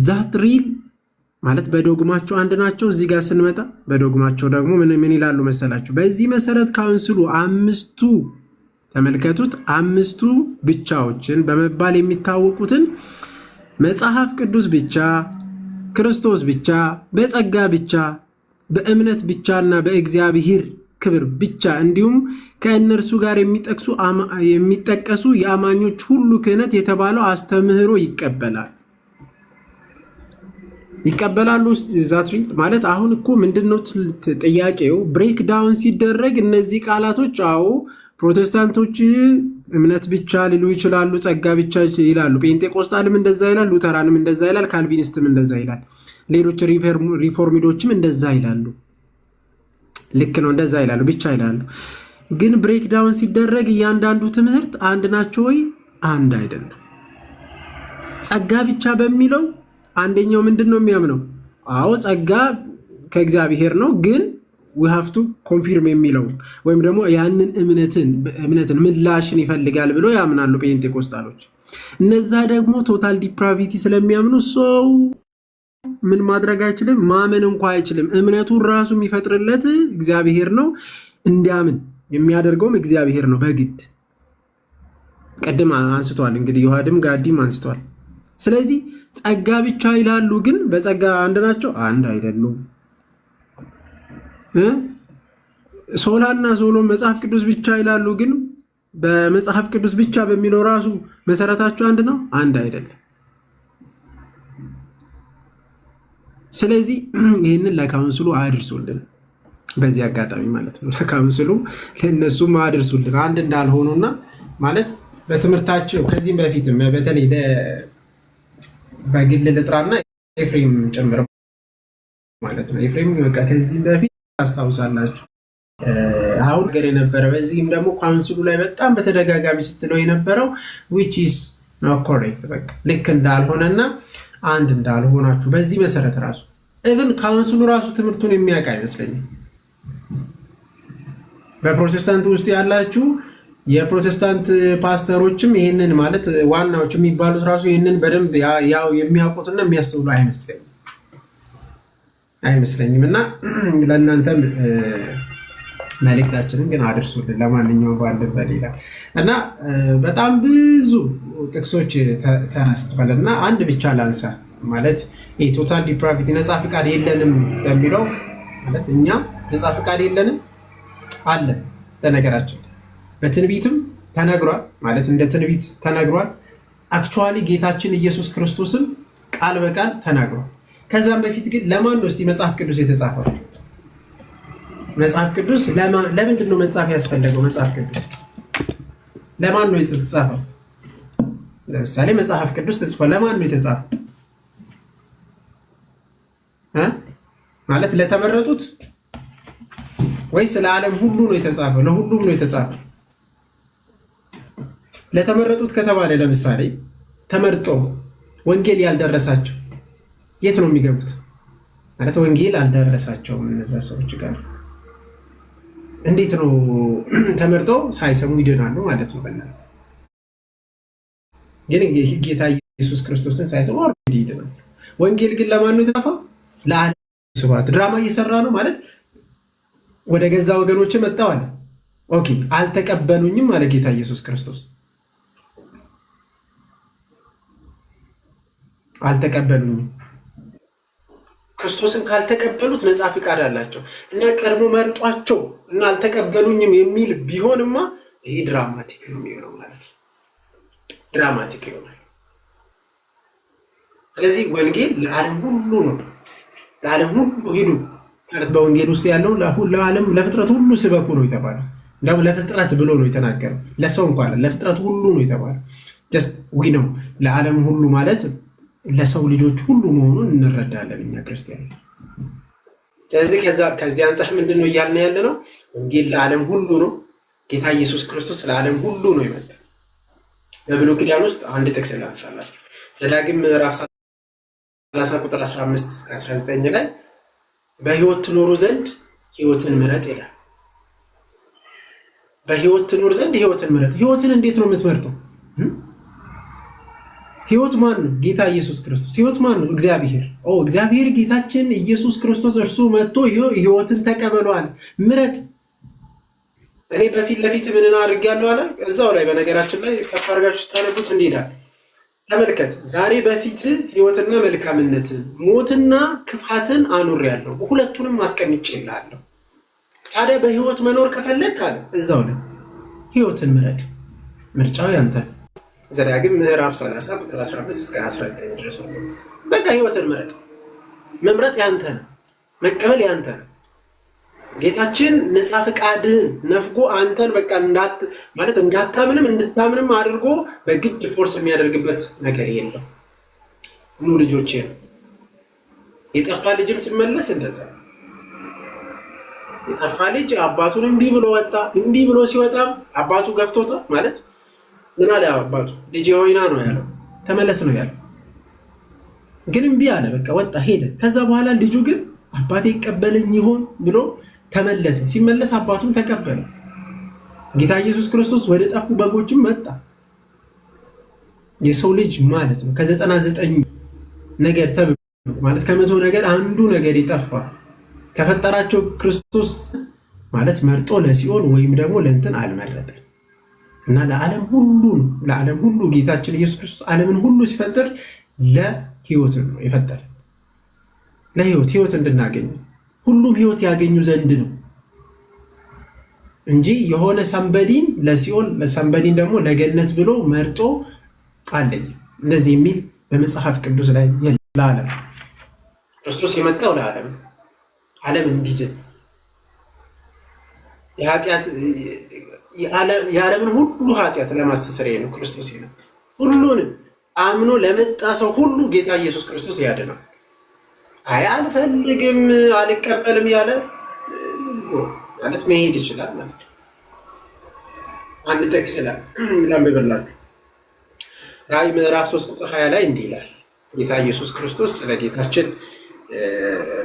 ዛት ሪል ማለት በዶግማቸው አንድ ናቸው። እዚህ ጋር ስንመጣ በዶግማቸው ደግሞ ምን ይላሉ መሰላችሁ? በዚህ መሰረት ካውንስሉ አምስቱ ተመልከቱት፣ አምስቱ ብቻዎችን በመባል የሚታወቁትን መጽሐፍ ቅዱስ ብቻ፣ ክርስቶስ ብቻ፣ በጸጋ ብቻ፣ በእምነት ብቻና በእግዚአብሔር ክብር ብቻ እንዲሁም ከእነርሱ ጋር የሚጠቀሱ የአማኞች ሁሉ ክህነት የተባለው አስተምህሮ ይቀበላሉ። ዛትሪ ማለት አሁን እኮ ምንድነው ጥያቄው? ብሬክ ዳውን ሲደረግ እነዚህ ቃላቶች አዎ ፕሮቴስታንቶች እምነት ብቻ ሊሉ ይችላሉ፣ ጸጋ ብቻ ይላሉ። ጴንጤቆስጣልም እንደዛ ይላል፣ ሉተራንም እንደዛ ይላል፣ ካልቪኒስትም እንደዛ ይላል፣ ሌሎች ሪፎርሚዶችም እንደዛ ይላሉ። ልክ ነው፣ እንደዛ ይላሉ፣ ብቻ ይላሉ። ግን ብሬክ ዳውን ሲደረግ እያንዳንዱ ትምህርት አንድ ናቸው ወይ? አንድ አይደለም። ጸጋ ብቻ በሚለው አንደኛው ምንድነው የሚያምነው? አዎ ጸጋ ከእግዚአብሔር ነው፣ ግን we have to confirm የሚለው ወይም ደግሞ ያንን እምነትን ምላሽን ይፈልጋል ብሎ ያምናሉ ጴንጤቆስጣሎች። እነዛ ደግሞ ቶታል ዲፕራቪቲ ስለሚያምኑ ሰው ምን ማድረግ አይችልም፣ ማመን እንኳን አይችልም። እምነቱን ራሱ የሚፈጥርለት እግዚአብሔር ነው፣ እንዲያምን የሚያደርገውም እግዚአብሔር ነው በግድ። ቀድም አንስቷል እንግዲህ ዮሐድም ጋዲም አንስቷል። ስለዚህ ጸጋ ብቻ ይላሉ፣ ግን በጸጋ አንድ ናቸው? አንድ አይደሉም። ሶላና ሶሎም መጽሐፍ ቅዱስ ብቻ ይላሉ፣ ግን በመጽሐፍ ቅዱስ ብቻ በሚለው ራሱ መሰረታቸው አንድ ነው? አንድ አይደለም። ስለዚህ ይህንን ለካውንስሉ አድርሱልን፣ በዚህ አጋጣሚ ማለት ነው ለካውንስሉ ለእነሱም አድርሱልን አንድ እንዳልሆኑና ማለት በትምህርታቸው ከዚህም በፊትም በተለይ በግል ልጥራና ኤፍሬም ጭምር ማለት ነው። ኤፍሬም በቃ ከዚህም በፊት አስታውሳላችሁ አሁን ገር የነበረ በዚህም ደግሞ ካውንስሉ ላይ በጣም በተደጋጋሚ ስትለው የነበረው which is not correct በቃ ልክ እንዳልሆነና አንድ እንዳልሆናችሁ በዚህ መሰረት ራሱ even ካውንስሉ ራሱ ትምህርቱን የሚያውቅ አይመስለኝም። በፕሮቴስታንት ውስጥ ያላችሁ የፕሮቴስታንት ፓስተሮችም ይሄንን ማለት ዋናዎች የሚባሉት ራሱ ይሄንን በደንብ ያው የሚያውቁትና የሚያስተውሉ አይመስለኝም። እና ለእናንተም መልእክታችንን ግን አድርሱልን ለማንኛውም ባለበት ይላል እና በጣም ብዙ ጥቅሶች ተነስተዋል እና አንድ ብቻ ላንሳ ማለት ቶታል ዲፕራቪቲ ነፃ ፍቃድ የለንም በሚለው ማለት እኛ ነፃ ፍቃድ የለንም አለ በነገራችን በትንቢትም ተነግሯል ማለት እንደ ትንቢት ተነግሯል። አክቹአሊ ጌታችን ኢየሱስ ክርስቶስም ቃል በቃል ተናግሯል። ከዛም በፊት ግን ለማን ነው እስቲ መጽሐፍ ቅዱስ የተጻፈው? መጽሐፍ ቅዱስ ለምንድን ነው መጽሐፍ ያስፈለገው? መጽሐፍ ቅዱስ ለማን ነው የተጻፈው? ለምሳሌ መጽሐፍ ቅዱስ ተጽፏል፣ ለማን ነው የተጻፈው? ማለት ለተመረጡት ወይስ ለዓለም ሁሉ ነው የተጻፈው? ለሁሉም ነው የተጻፈው። ለተመረጡት ከተባለ ለምሳሌ ተመርጦ ወንጌል ያልደረሳቸው የት ነው የሚገቡት? ማለት ወንጌል አልደረሳቸውም እነዛ ሰዎች ጋር እንዴት ነው ተመርጠው ሳይሰሙ ይድናሉ ማለት ነው? በእናትህ ግን ጌታ ኢየሱስ ክርስቶስን ሳይሰሙ ኦልሬዲ ይድናሉ። ወንጌል ግን ለማን ነው የተጻፈው? ለዓለም ስብሐት። ድራማ እየሰራ ነው ማለት ወደ ገዛ ወገኖች መጣዋል። ኦኬ አልተቀበሉኝም ማለት ጌታ ኢየሱስ ክርስቶስ አልተቀበሉኝም። ክርስቶስን ካልተቀበሉት ነፃ ፍቃድ አላቸው እና ቀድሞ መርጧቸው እና አልተቀበሉኝም የሚል ቢሆንማ ይሄ ድራማቲክ ነው የሚሆነው ማለት ነው። ድራማቲክ ይሆናል። ስለዚህ ወንጌል ለዓለም ሁሉ ነው። ለዓለም ሁሉ ሂዱ ማለት በወንጌል ውስጥ ያለው ለዓለም ለፍጥረት ሁሉ ስበኩ ነው የተባለው። እንደውም ለፍጥረት ብሎ ነው የተናገረው። ለሰው እንኳን ለፍጥረት ሁሉ ነው የተባለው። ጀስት ዊ ነው ለዓለም ሁሉ ማለት ለሰው ልጆች ሁሉ መሆኑን እንረዳለን እኛ ክርስቲያን። ስለዚህ ከዚህ አንጻር ምንድነው እያልን ያለ ነው? ወንጌል ለዓለም ሁሉ ነው። ጌታ ኢየሱስ ክርስቶስ ለዓለም ሁሉ ነው የመጣው። በብሉይ ኪዳን ውስጥ አንድ ጥቅስ ላንሳላችሁ። ዘዳግም ምዕራፍ 30 ቁጥር 15 እስከ 19 ላይ በህይወት ትኖሩ ዘንድ ህይወትን ምረጥ ይላል። በህይወት ትኖር ዘንድ ህይወትን ምረጥ። ህይወትን እንዴት ነው የምትመርጠው? ህይወት ማን ነው? ጌታ ኢየሱስ ክርስቶስ። ህይወት ማን ነው? እግዚአብሔር። እግዚአብሔር ጌታችን ኢየሱስ ክርስቶስ እርሱ መጥቶ ህይወትን ተቀበሏል፣ ምረጥ። እኔ በፊት ለፊት ምን አድርጌያለሁ አለ። እዛው ላይ በነገራችን ላይ ከፍ አድርጋችሁ ታነቡት እንዲህ ይላል። ተመልከት፣ ዛሬ በፊት ህይወትና መልካምነትን ሞትና ክፋትን አኑሬያለሁ፣ ሁለቱንም አስቀምጬልሃለሁ። ታዲያ በህይወት መኖር ከፈለግ ካለ እዛው ላይ ህይወትን ምረጥ። ምርጫው ያንተ። ዘዳግም ምዕራፍ 30 ቁጥር 15 እስከ 19 ድረስ ነው። በቃ ህይወትን ምረጥ። መምረጥ ያንተ ነው፣ መቀበል ያንተ ነው። ጌታችን ነፃ ፈቃድህን ነፍጎ አንተን በቃ እንዳታምንም እንድታምንም አድርጎ በግድ ፎርስ የሚያደርግበት ነገር የለም። ኑ ልጆቼ ነው። የጠፋ ልጅም ሲመለስ እንደዛ የጠፋ ልጅ አባቱን እምቢ ብሎ ወጣ። እምቢ ብሎ ሲወጣም አባቱ ገፍቶታ ማለት ምን አለ አባቱ? ልጅ ሆይና ነው ያለው፣ ተመለስ ነው ያለው። ግን እምቢ አለ፣ በቃ ወጣ ሄደ። ከዛ በኋላ ልጁ ግን አባቴ ይቀበለኝ ይሆን ብሎ ተመለሰ። ሲመለስ አባቱን ተቀበለ። ጌታ ኢየሱስ ክርስቶስ ወደ ጠፉ በጎችም መጣ። የሰው ልጅ ማለት ነው ከ99 ነገር ማለት ከ100 ነገር አንዱ ነገር ይጠፋ ከፈጠራቸው ክርስቶስ ማለት መርጦ ለሲኦል ወይም ደግሞ ለእንትን አልመረጠም እና ለዓለም ሁሉ ጌታችን ኢየሱስ ክርስቶስ ዓለምን ሁሉ ሲፈጠር ለህይወት ነው የፈጠረ። ለህይወት እንድናገኝ ሁሉም ህይወት ያገኙ ዘንድ ነው እንጂ የሆነ ሰንበዲን ለሲኦል ለሰንበዲን ደግሞ ለገነት ብሎ መርጦ አለኝ እንደዚህ የሚል በመጽሐፍ ቅዱስ ላይ የለም። ክርስቶስ የመጣው ለዓለም ዓለም እንዲድን የዓለምን ሁሉ ኃጢአት ለማስተስረይ ነው ክርስቶስ የመጣው። ሁሉንም አምኖ ለመጣ ሰው ሁሉ ጌታ ኢየሱስ ክርስቶስ ያድናል። አልፈልግም አልቀበልም ያለ ማለት መሄድ ይችላል ማለት ነው። አንድ ጥቅስ ላይ ላንብብላችሁ። ራዕይ ምዕራፍ 3 ቁጥር 20 ላይ እንዲህ ይላል ጌታ ኢየሱስ ክርስቶስ ስለ ጌታችን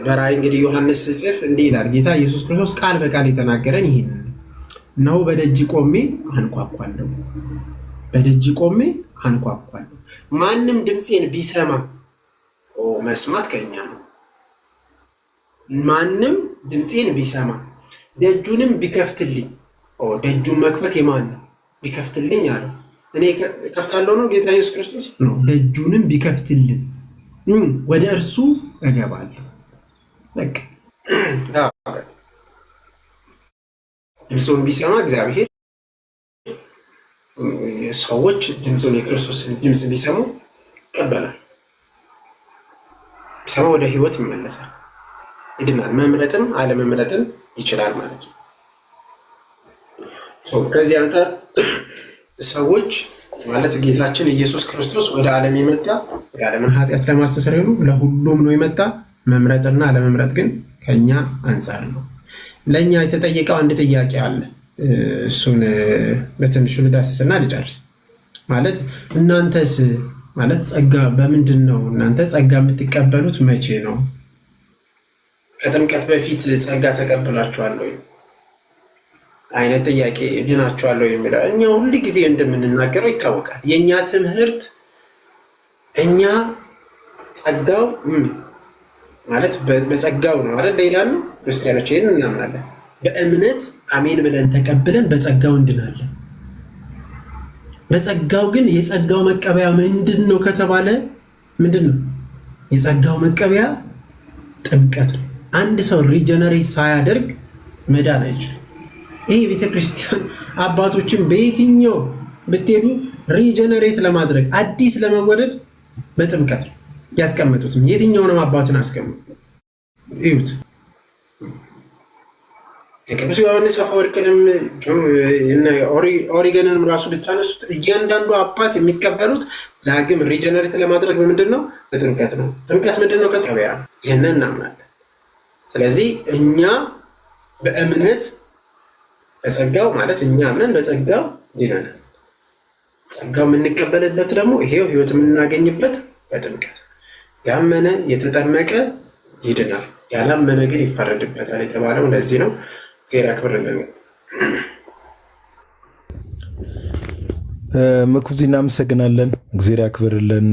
በራዕይ እንግዲህ ዮሐንስ ጽፍ እንዲህ ይላል ጌታ ኢየሱስ ክርስቶስ ቃል በቃል የተናገረን ይሄን ነው። በደጅ ቆሜ አንኳኳለሁ፣ በደጅ ቆሜ አንኳኳለሁ። ማንም ድምፄን ቢሰማ መስማት ከኛ ነው። ማንም ድምፄን ቢሰማ ደጁንም ቢከፍትልኝ፣ ደጁን መክፈት የማን ነው? ቢከፍትልኝ አለ። እኔ ከፍታለሁ ነው ጌታ ኢየሱስ ክርስቶስ ነው። ደጁንም ቢከፍትልኝ ወደ እርሱ እገባለሁ። በቃ ድምፁን ቢሰማ እግዚአብሔር ሰዎች ድምፁን የክርስቶስን ድምፅ ቢሰሙ ይቀበላል። ቢሰማ ወደ ህይወት ይመለሳል፣ ይድናል። መምረጥም አለመምረጥም ይችላል ማለት ነው። ከዚህ አንጻር ሰዎች ማለት ጌታችን ኢየሱስ ክርስቶስ ወደ ዓለም የመጣ የዓለምን ኃጢአት ለማስተስረይ ነው። ለሁሉም ነው የመጣ። መምረጥና አለመምረጥ ግን ከኛ አንጻር ነው። ለእኛ የተጠየቀው አንድ ጥያቄ አለ። እሱን በትንሹ ልዳስስና ልጨርስ። ማለት እናንተስ ማለት ጸጋ በምንድን ነው? እናንተ ጸጋ የምትቀበሉት መቼ ነው? ከጥምቀት በፊት ጸጋ ተቀብላችኋል ወይ አይነት ጥያቄ ድናችኋል ወይ የሚለው እኛ ሁሉ ጊዜ እንደምንናገረው ይታወቃል። የእኛ ትምህርት እኛ ጸጋው ማለት በጸጋው ነው አይደል? ሌላ ነው። ክርስቲያኖች ይሄን እናምናለን። በእምነት አሜን ብለን ተቀብለን በጸጋው እንድናለን። በጸጋው ግን የጸጋው መቀበያ ምንድን ነው ከተባለ ምንድን ነው የጸጋው መቀበያ? ጥምቀት ነው። አንድ ሰው ሪጀነሬት ሳያደርግ መዳን አይችልም። ይሄ ቤተክርስቲያን አባቶችን በየትኛው ብትሄዱ ሪጀነሬት ለማድረግ አዲስ ለመወለድ በጥምቀት ነው ያስቀመጡትም። የትኛውንም አባትን አስቀምጡ እዩት። የቅዱስ ዮሐንስ አፈወርቅንም ኦሪገንንም ራሱ ብታነሱት እያንዳንዱ አባት የሚቀበሉት ዳግም ሪጀነሬት ለማድረግ በምንድን ነው? በጥምቀት ነው። ጥምቀት ምንድን ነው? ከቀበያ ነው። ይህንን እናምናለን። ስለዚህ እኛ በእምነት በጸጋው ማለት እኛ አምነን በጸጋው ድነናል። ጸጋው የምንቀበልበት ደግሞ ይሄው ህይወት የምናገኝበት በጥምቀት። ያመነ የተጠመቀ ይድናል፣ ያላመነ ግን ይፈረድበታል የተባለው ለዚህ ነው። ዜና ያክብርልን። መኩዚ እናመሰግናለን። እግዚአብሔር ያክብርልን፣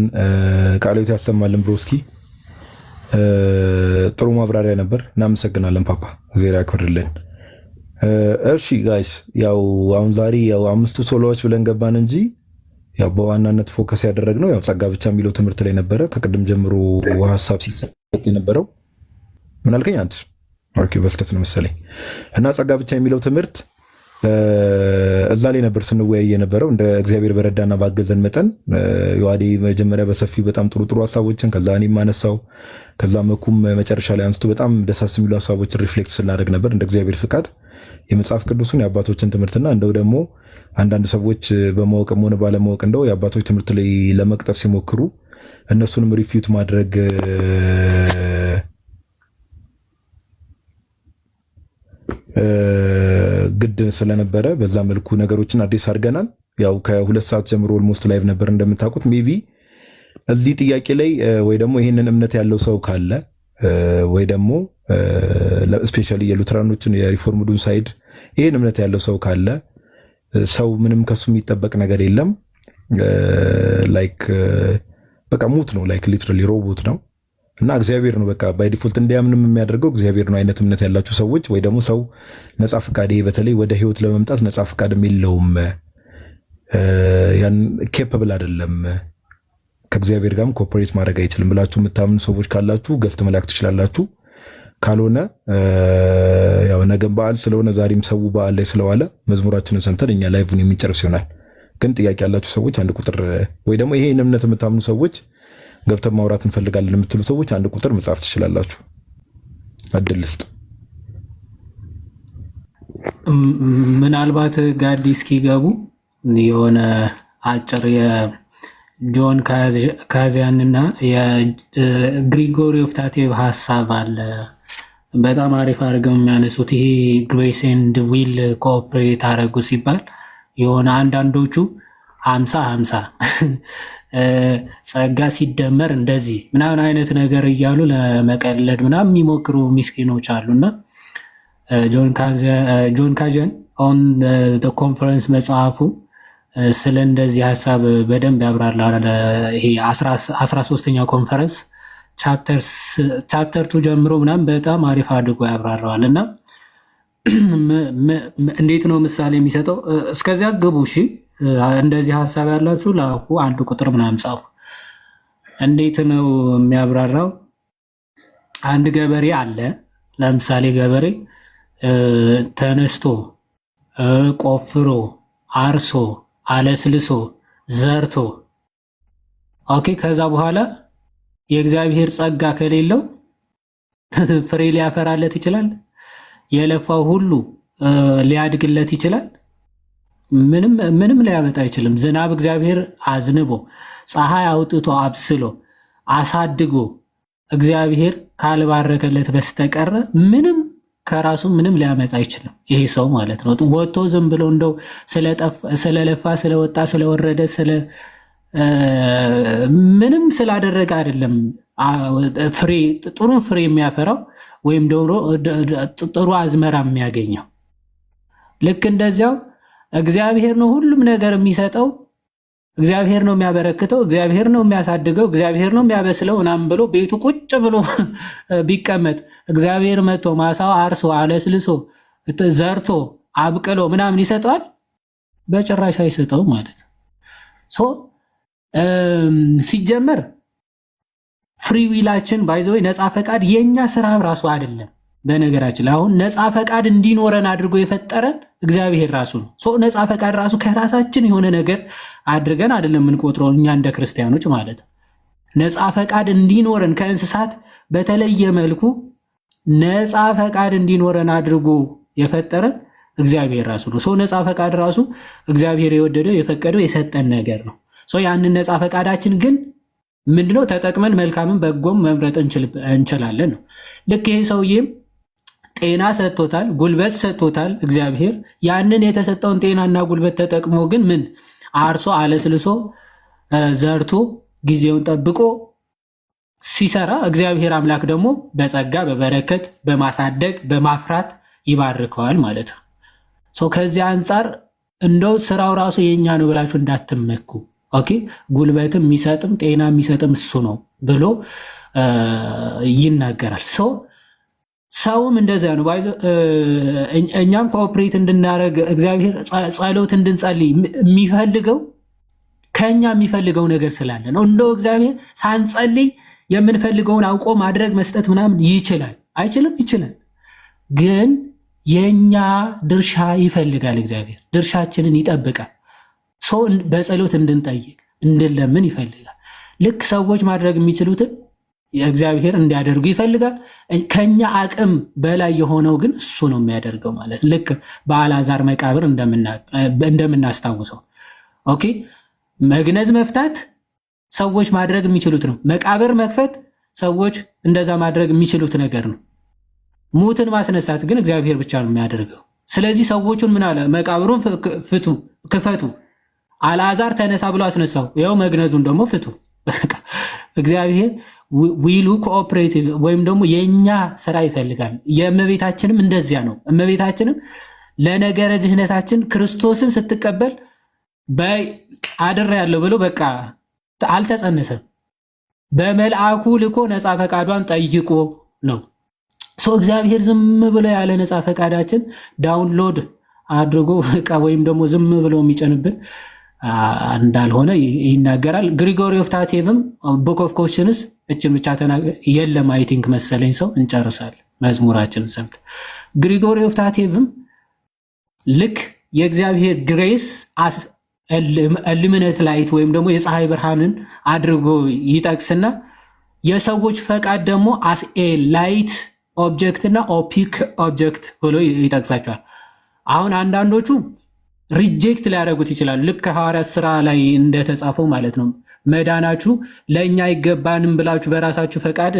ቃሎት ያሰማልን። ብሮስኪ ጥሩ ማብራሪያ ነበር። እናመሰግናለን ፓፓ፣ እግዚአብሔር ያክብርልን። እሺ ጋይስ፣ ያው አሁን ዛሬ ያው 5 ሶሎዎች ብለን ገባን እንጂ ያው በዋናነት ፎከስ ያደረግነው ያው ጸጋ ብቻ የሚለው ትምህርት ላይ ነበረ። ከቅድም ጀምሮ ሀሳብ ሲሰጥ የነበረው ምን አልከኝ አንተ? ኦኬ በስተት ነው መሰለኝ። እና ጸጋ ብቻ የሚለው ትምህርት እዛ ላይ ነበር ስንወያይ የነበረው። እንደ እግዚአብሔር በረዳና ባገዘን መጠን ዮሐዴ መጀመሪያ በሰፊው በጣም ጥሩ ሀሳቦችን፣ ከዛ እኔም አነሳው፣ ከዛ መኩም መጨረሻ ላይ አንስቶ በጣም ደሳስ የሚሉ ሀሳቦችን ሪፍሌክት ስናደርግ ነበር እንደ እግዚአብሔር ፍቃድ የመጽሐፍ ቅዱስን የአባቶችን ትምህርትና እንደው ደግሞ አንዳንድ ሰዎች በማወቅም ሆነ ባለማወቅ እንደው የአባቶች ትምህርት ላይ ለመቅጠፍ ሲሞክሩ እነሱንም ሪፊዩት ማድረግ ግድ ስለነበረ በዛ መልኩ ነገሮችን አዲስ አድርገናል። ያው ከ2 ሰዓት ጀምሮ ኦልሞስት ላይቭ ነበር እንደምታውቁት። ሜቢ እዚህ ጥያቄ ላይ ወይ ደግሞ ይህንን እምነት ያለው ሰው ካለ ወይ ደግሞ ስፔሻሊ የሉትራኖችን የሪፎርምዱን ሳይድ ይህን እምነት ያለው ሰው ካለ ሰው ምንም ከሱ የሚጠበቅ ነገር የለም። ላይክ በቃ ሙት ነው፣ ላይክ ሊትራሊ ሮቦት ነው እና እግዚአብሔር ነው በቃ ባይ ዲፎልት እንዲያምንም የሚያደርገው እግዚአብሔር ነው አይነት እምነት ያላችሁ ሰዎች ወይ ደግሞ ሰው ነፃ ፍቃድ በተለይ ወደ ህይወት ለመምጣት ነፃ ፍቃድ የለውም፣ ያን ኬፐብል አይደለም፣ ከእግዚአብሔር ጋርም ኮኦፐሬት ማድረግ አይችልም ብላችሁ የምታምኑ ሰዎች ካላችሁ ገዝት መላክ ትችላላችሁ። ካልሆነ ያው ነገ በዓል ስለሆነ ዛሬም ሰው በዓል ላይ ስለዋለ መዝሙራችንን ሰምተን እኛ ላይቭን የሚጨርስ ይሆናል። ግን ጥያቄ ያላችሁ ሰዎች 1 ቁጥር ወይ ደግሞ ይሄን እምነት የምታምኑ ሰዎች ገብተን ማውራት እንፈልጋለን የምትሉ ሰዎች 1 ቁጥር መጻፍ ትችላላችሁ። እድል ስጥ። ምናልባት ጋዲ እስኪገቡ የሆነ አጭር የጆን ካዚያንና የግሪጎሪ ኦፍ ታቴቭ ሀሳብ አለ። በጣም አሪፍ አድርገው የሚያነሱት ይሄ ግሬስ ኤንድ ዊል ኮኦፕሬት አደረጉ ሲባል የሆነ አንዳንዶቹ 50-50 ጸጋ ሲደመር እንደዚህ ምናምን አይነት ነገር እያሉ ለመቀለድ ምናምን የሚሞክሩ ሚስኪኖች አሉና ጆን ካዚያን ኦን ኮንፈረንስ መጽሐፉ ስለ እንደዚህ ሀሳብ በደንብ ያብራራል። ይሄ 13ኛው ኮንፈረንስ ቻፕተር 2 ጀምሮ ምናምን በጣም አሪፍ አድርጎ ያብራራዋል። እና እንዴት ነው ምሳሌ የሚሰጠው? እስከዚያ ግቡ። እሺ እንደዚህ ሀሳብ ያላችሁ ላኩ፣ 1 ቁጥር ምናምን ጻፉ። እንዴት ነው የሚያብራራው? አንድ ገበሬ አለ። ለምሳሌ ገበሬ ተነስቶ ቆፍሮ አርሶ አለስልሶ ዘርቶ ኦኬ፣ ከዛ በኋላ የእግዚአብሔር ጸጋ ከሌለው ፍሬ ሊያፈራለት ይችላል? የለፋው ሁሉ ሊያድግለት ይችላል? ምንም ሊያመጣ አይችልም። ዝናብ እግዚአብሔር አዝንቦ ፀሐይ አውጥቶ አብስሎ አሳድጎ እግዚአብሔር ካልባረከለት በስተቀረ ምንም ከራሱ ምንም ሊያመጣ አይችልም። ይሄ ሰው ማለት ነው። ወጥቶ ዝም ብሎ እንደው ስለለፋ ስለወጣ ስለወረደ ምንም ስላደረገ አይደለም ጥሩ ፍሬ የሚያፈራው ወይም ደግሞ ጥሩ አዝመራ የሚያገኘው። ልክ እንደዚያው እግዚአብሔር ነው ሁሉም ነገር የሚሰጠው፣ እግዚአብሔር ነው የሚያበረክተው፣ እግዚአብሔር ነው የሚያሳድገው፣ እግዚአብሔር ነው የሚያበስለው ምናምን ብሎ ቤቱ ቁጭ ብሎ ቢቀመጥ እግዚአብሔር መጥቶ ማሳው አርሶ አለስልሶ ዘርቶ አብቅሎ ምናምን ይሰጠዋል? በጭራሽ አይሰጠው ማለት ነው። ሲጀመር ፍሪ ዊላችን ባይዘው ነፃ ፈቃድ የኛ ስራ ራሱ አይደለም። በነገራችን አሁን ነፃ ፈቃድ እንዲኖረን አድርጎ የፈጠረን እግዚአብሔር ራሱ ነው። ነፃ ፈቃድ ራሱ ከራሳችን የሆነ ነገር አድርገን አይደለም የምንቆጥረው እኛ እንደ ክርስቲያኖች ማለት ነው። ነፃ ፈቃድ እንዲኖረን ከእንስሳት በተለየ መልኩ ነፃ ፈቃድ እንዲኖረን አድርጎ የፈጠረን እግዚአብሔር ራሱ ነው። ነፃ ፈቃድ ራሱ እግዚአብሔር የወደደው የፈቀደው የሰጠን ነገር ነው። ያንን ነፃ ፈቃዳችን ግን ምንድነው ተጠቅመን መልካምን በጎም መምረጥ እንችላለን ነው። ልክ ይሄ ሰውዬም ጤና ሰጥቶታል፣ ጉልበት ሰጥቶታል እግዚአብሔር። ያንን የተሰጠውን ጤናና ጉልበት ተጠቅሞ ግን ምን አርሶ አለስልሶ ዘርቶ ጊዜውን ጠብቆ ሲሰራ እግዚአብሔር አምላክ ደግሞ በጸጋ በበረከት በማሳደግ በማፍራት ይባርከዋል ማለት ነው። ከዚህ አንጻር እንደው ስራው ራሱ የኛ ነው ብላችሁ እንዳትመኩ። ኦኬ ጉልበትም የሚሰጥም ጤና የሚሰጥም እሱ ነው ብሎ ይናገራል። ሰውም እንደዚያ ነው። እኛም ኮኦፕሬት እንድናደርግ እግዚአብሔር ጸሎት እንድንጸልይ የሚፈልገው ከኛ የሚፈልገው ነገር ስላለ ነው። እንደው እግዚአብሔር ሳንጸልይ የምንፈልገውን አውቆ ማድረግ መስጠት ምናምን ይችላል። አይችልም? ይችላል። ግን የኛ ድርሻ ይፈልጋል። እግዚአብሔር ድርሻችንን ይጠብቃል። በጸሎት እንድንጠይቅ እንድንለምን ይፈልጋል። ልክ ሰዎች ማድረግ የሚችሉትን እግዚአብሔር እንዲያደርጉ ይፈልጋል። ከኛ አቅም በላይ የሆነው ግን እሱ ነው የሚያደርገው ማለት ልክ በአልዓዛር መቃብር እንደምናስታውሰው። ኦኬ መግነዝ መፍታት ሰዎች ማድረግ የሚችሉት ነው። መቃብር መክፈት ሰዎች እንደዛ ማድረግ የሚችሉት ነገር ነው። ሙትን ማስነሳት ግን እግዚአብሔር ብቻ ነው የሚያደርገው። ስለዚህ ሰዎቹን ምን አለ? መቃብሩን ክፈቱ፣ አልዓዛር ተነሳ ብሎ አስነሳው። ያው መግነዙን ደግሞ ፍቱ። እግዚአብሔር ዊሉ ኮኦፕሬቲቭ ወይም ደግሞ የኛ ስራ ይፈልጋል። የእመቤታችንም እንደዚያ ነው። እመቤታችንም ለነገረ ድህነታችን ክርስቶስን ስትቀበል አድር ያለው ብሎ በቃ አልተጸነሰም። በመልአኩ ልኮ ነፃ ፈቃዷን ጠይቆ ነው። እግዚአብሔር ዝም ብሎ ያለ ነፃ ፈቃዳችን ዳውንሎድ አድርጎ ወይም ደግሞ ዝም ብሎ የሚጨንብን እንዳልሆነ ይናገራል። ግሪጎሪ ኦፍ ታቴቭም ቡክ ኦፍ ኮሽንስ እችን ብቻ ተናግረ የለም አይ ቲንክ መሰለኝ ሰው እንጨርሳለን መዝሙራችንን ሰምተ ግሪጎሪ ኦፍ ታቴቭም ልክ የእግዚአብሔር ግሬስ ልምነት ላይት ወይም ደግሞ የፀሐይ ብርሃንን አድርጎ ይጠቅስና የሰዎች ፈቃድ ደግሞ አስ ኤ ላይት ኦብጀክት እና ኦፒክ ኦብጀክት ብሎ ይጠቅሳቸዋል። አሁን አንዳንዶቹ ሪጀክት ሊያደርጉት ይችላሉ። ልክ ሐዋርያት ሥራ ላይ እንደተጻፈው ማለት ነው። መዳናችሁ ለእኛ አይገባንም ብላችሁ በራሳችሁ ፈቃድ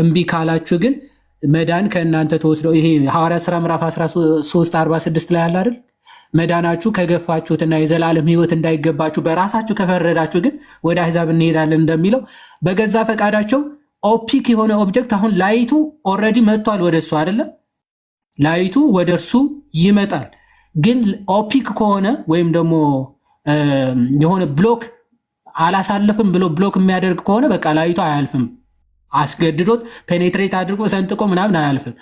እምቢ ካላችሁ ግን መዳን ከእናንተ ተወስደው ይሄ ሐዋርያት ሥራ ምዕራፍ 13:46 ላይ አለ አይደል? መዳናችሁ ከገፋችሁትና የዘላለም ሕይወት እንዳይገባችሁ በራሳችሁ ከፈረዳችሁ ግን ወደ አሕዛብ እንሄዳለን እንደሚለው በገዛ ፈቃዳቸው ኦፒክ የሆነ ኦብጀክት አሁን ላይቱ ኦልሬዲ መጥቷል ወደ እሱ አይደለ? ላይቱ ወደ እርሱ ይመጣል። ግን ኦፒክ ከሆነ ወይም ደግሞ የሆነ ብሎክ አላሳልፍም ብሎ ብሎክ የሚያደርግ ከሆነ በቃ ላይቱ አያልፍም። አስገድዶት ፔኔትሬት አድርጎ ሰንጥቆ ምናምን አያልፍም።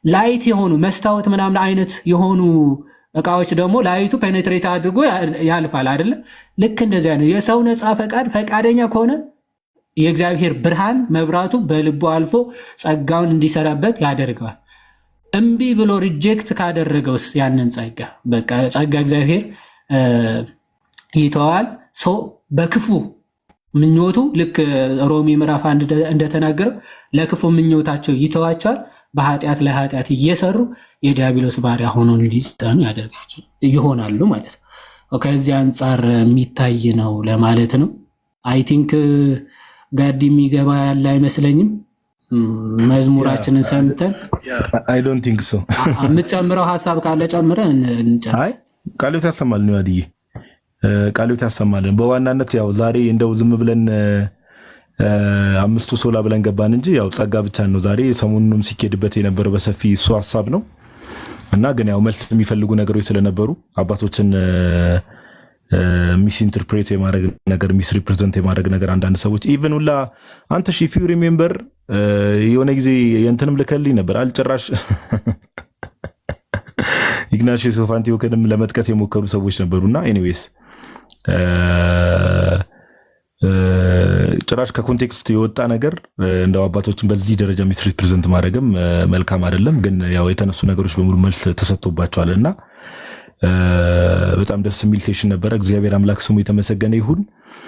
ላይት የሆኑ መስታወት ምናምን አይነት የሆኑ እቃዎች ደግሞ ላይቱ ፔኔትሬት አድርጎ ያልፋል አይደለ? ልክ እንደዚያ ነው። የሰው ነፃ ፈቃደኛ ከሆነ የእግዚአብሔር ብርሃን መብራቱ በልቡ አልፎ ጸጋውን እንዲሰራበት ያደርገዋል። እምቢ ብሎ ሪጀክት ካደረገውስ ያንን ጸጋ በቃ ጸጋ እግዚአብሔር ይተዋል። በክፉ ምኞቱ ልክ ሮሜ ምዕራፍ 1 እንደተናገረው ለክፉ ምኞታቸው ይተዋቸዋል። በኃጢአት ላይ ኃጢአት እየሰሩ የዲያብሎስ ባሪያ ሆኖ እንዲጸኑ ያደርጋቸው ይሆናሉ ማለት ነው። ከዚህ አንጻር የሚታይ ነው ለማለት ነው። አይ ቲንክ ጋዲ የሚገባ ያለ አይመስለኝም። መዝሙራችንን ሰምተን አይ ዶንት ቲንክ ሶ የምትጨምረው ሀሳብ ካለ ጨምረን እንጨርስ። አይ ቃልዮት ያሰማልን ነው ያድይ ቃልዮት ያሰማልን። በዋናነት ያው ዛሬ እንደው ዝም ብለን አምስቱ ሶላ ብለን ገባን እንጂ ያው ጸጋ ብቻ ነው ዛሬ ሰሞኑንም ሲኬድበት የነበረው በሰፊ እሱ ሐሳብ ነው እና ግን ያው መልስ የሚፈልጉ ነገሮች ስለነበሩ አባቶችን ሚስ ኢንተርፕሬት የማድረግ ነገር ሚስ ሪፕሬዘንት የማድረግ ነገር አንዳንድ ሰዎች ኢቭን ሁላ አንተ ሺ ዩ ሪሜምበር የሆነ ጊዜ የእንትንም ልከልኝ ነበር አልጭራሽ ኢግናሺየስ ኦፍ አንቲዮክንም ለመጥቀስ የሞከሩ ሰዎች ነበሩና ኤኒዌይስ ጭራሽ ከኮንቴክስት የወጣ ነገር እንደው አባቶችን በዚህ ደረጃ ሚስ ሪፕሬዘንት ማድረግም መልካም አይደለም። ግን ያው የተነሱ ነገሮች በሙሉ መልስ ተሰጥቶባቸዋልና በጣም ደስ የሚል ሴሽን ነበረ። እግዚአብሔር አምላክ ስሙ የተመሰገነ ይሁን።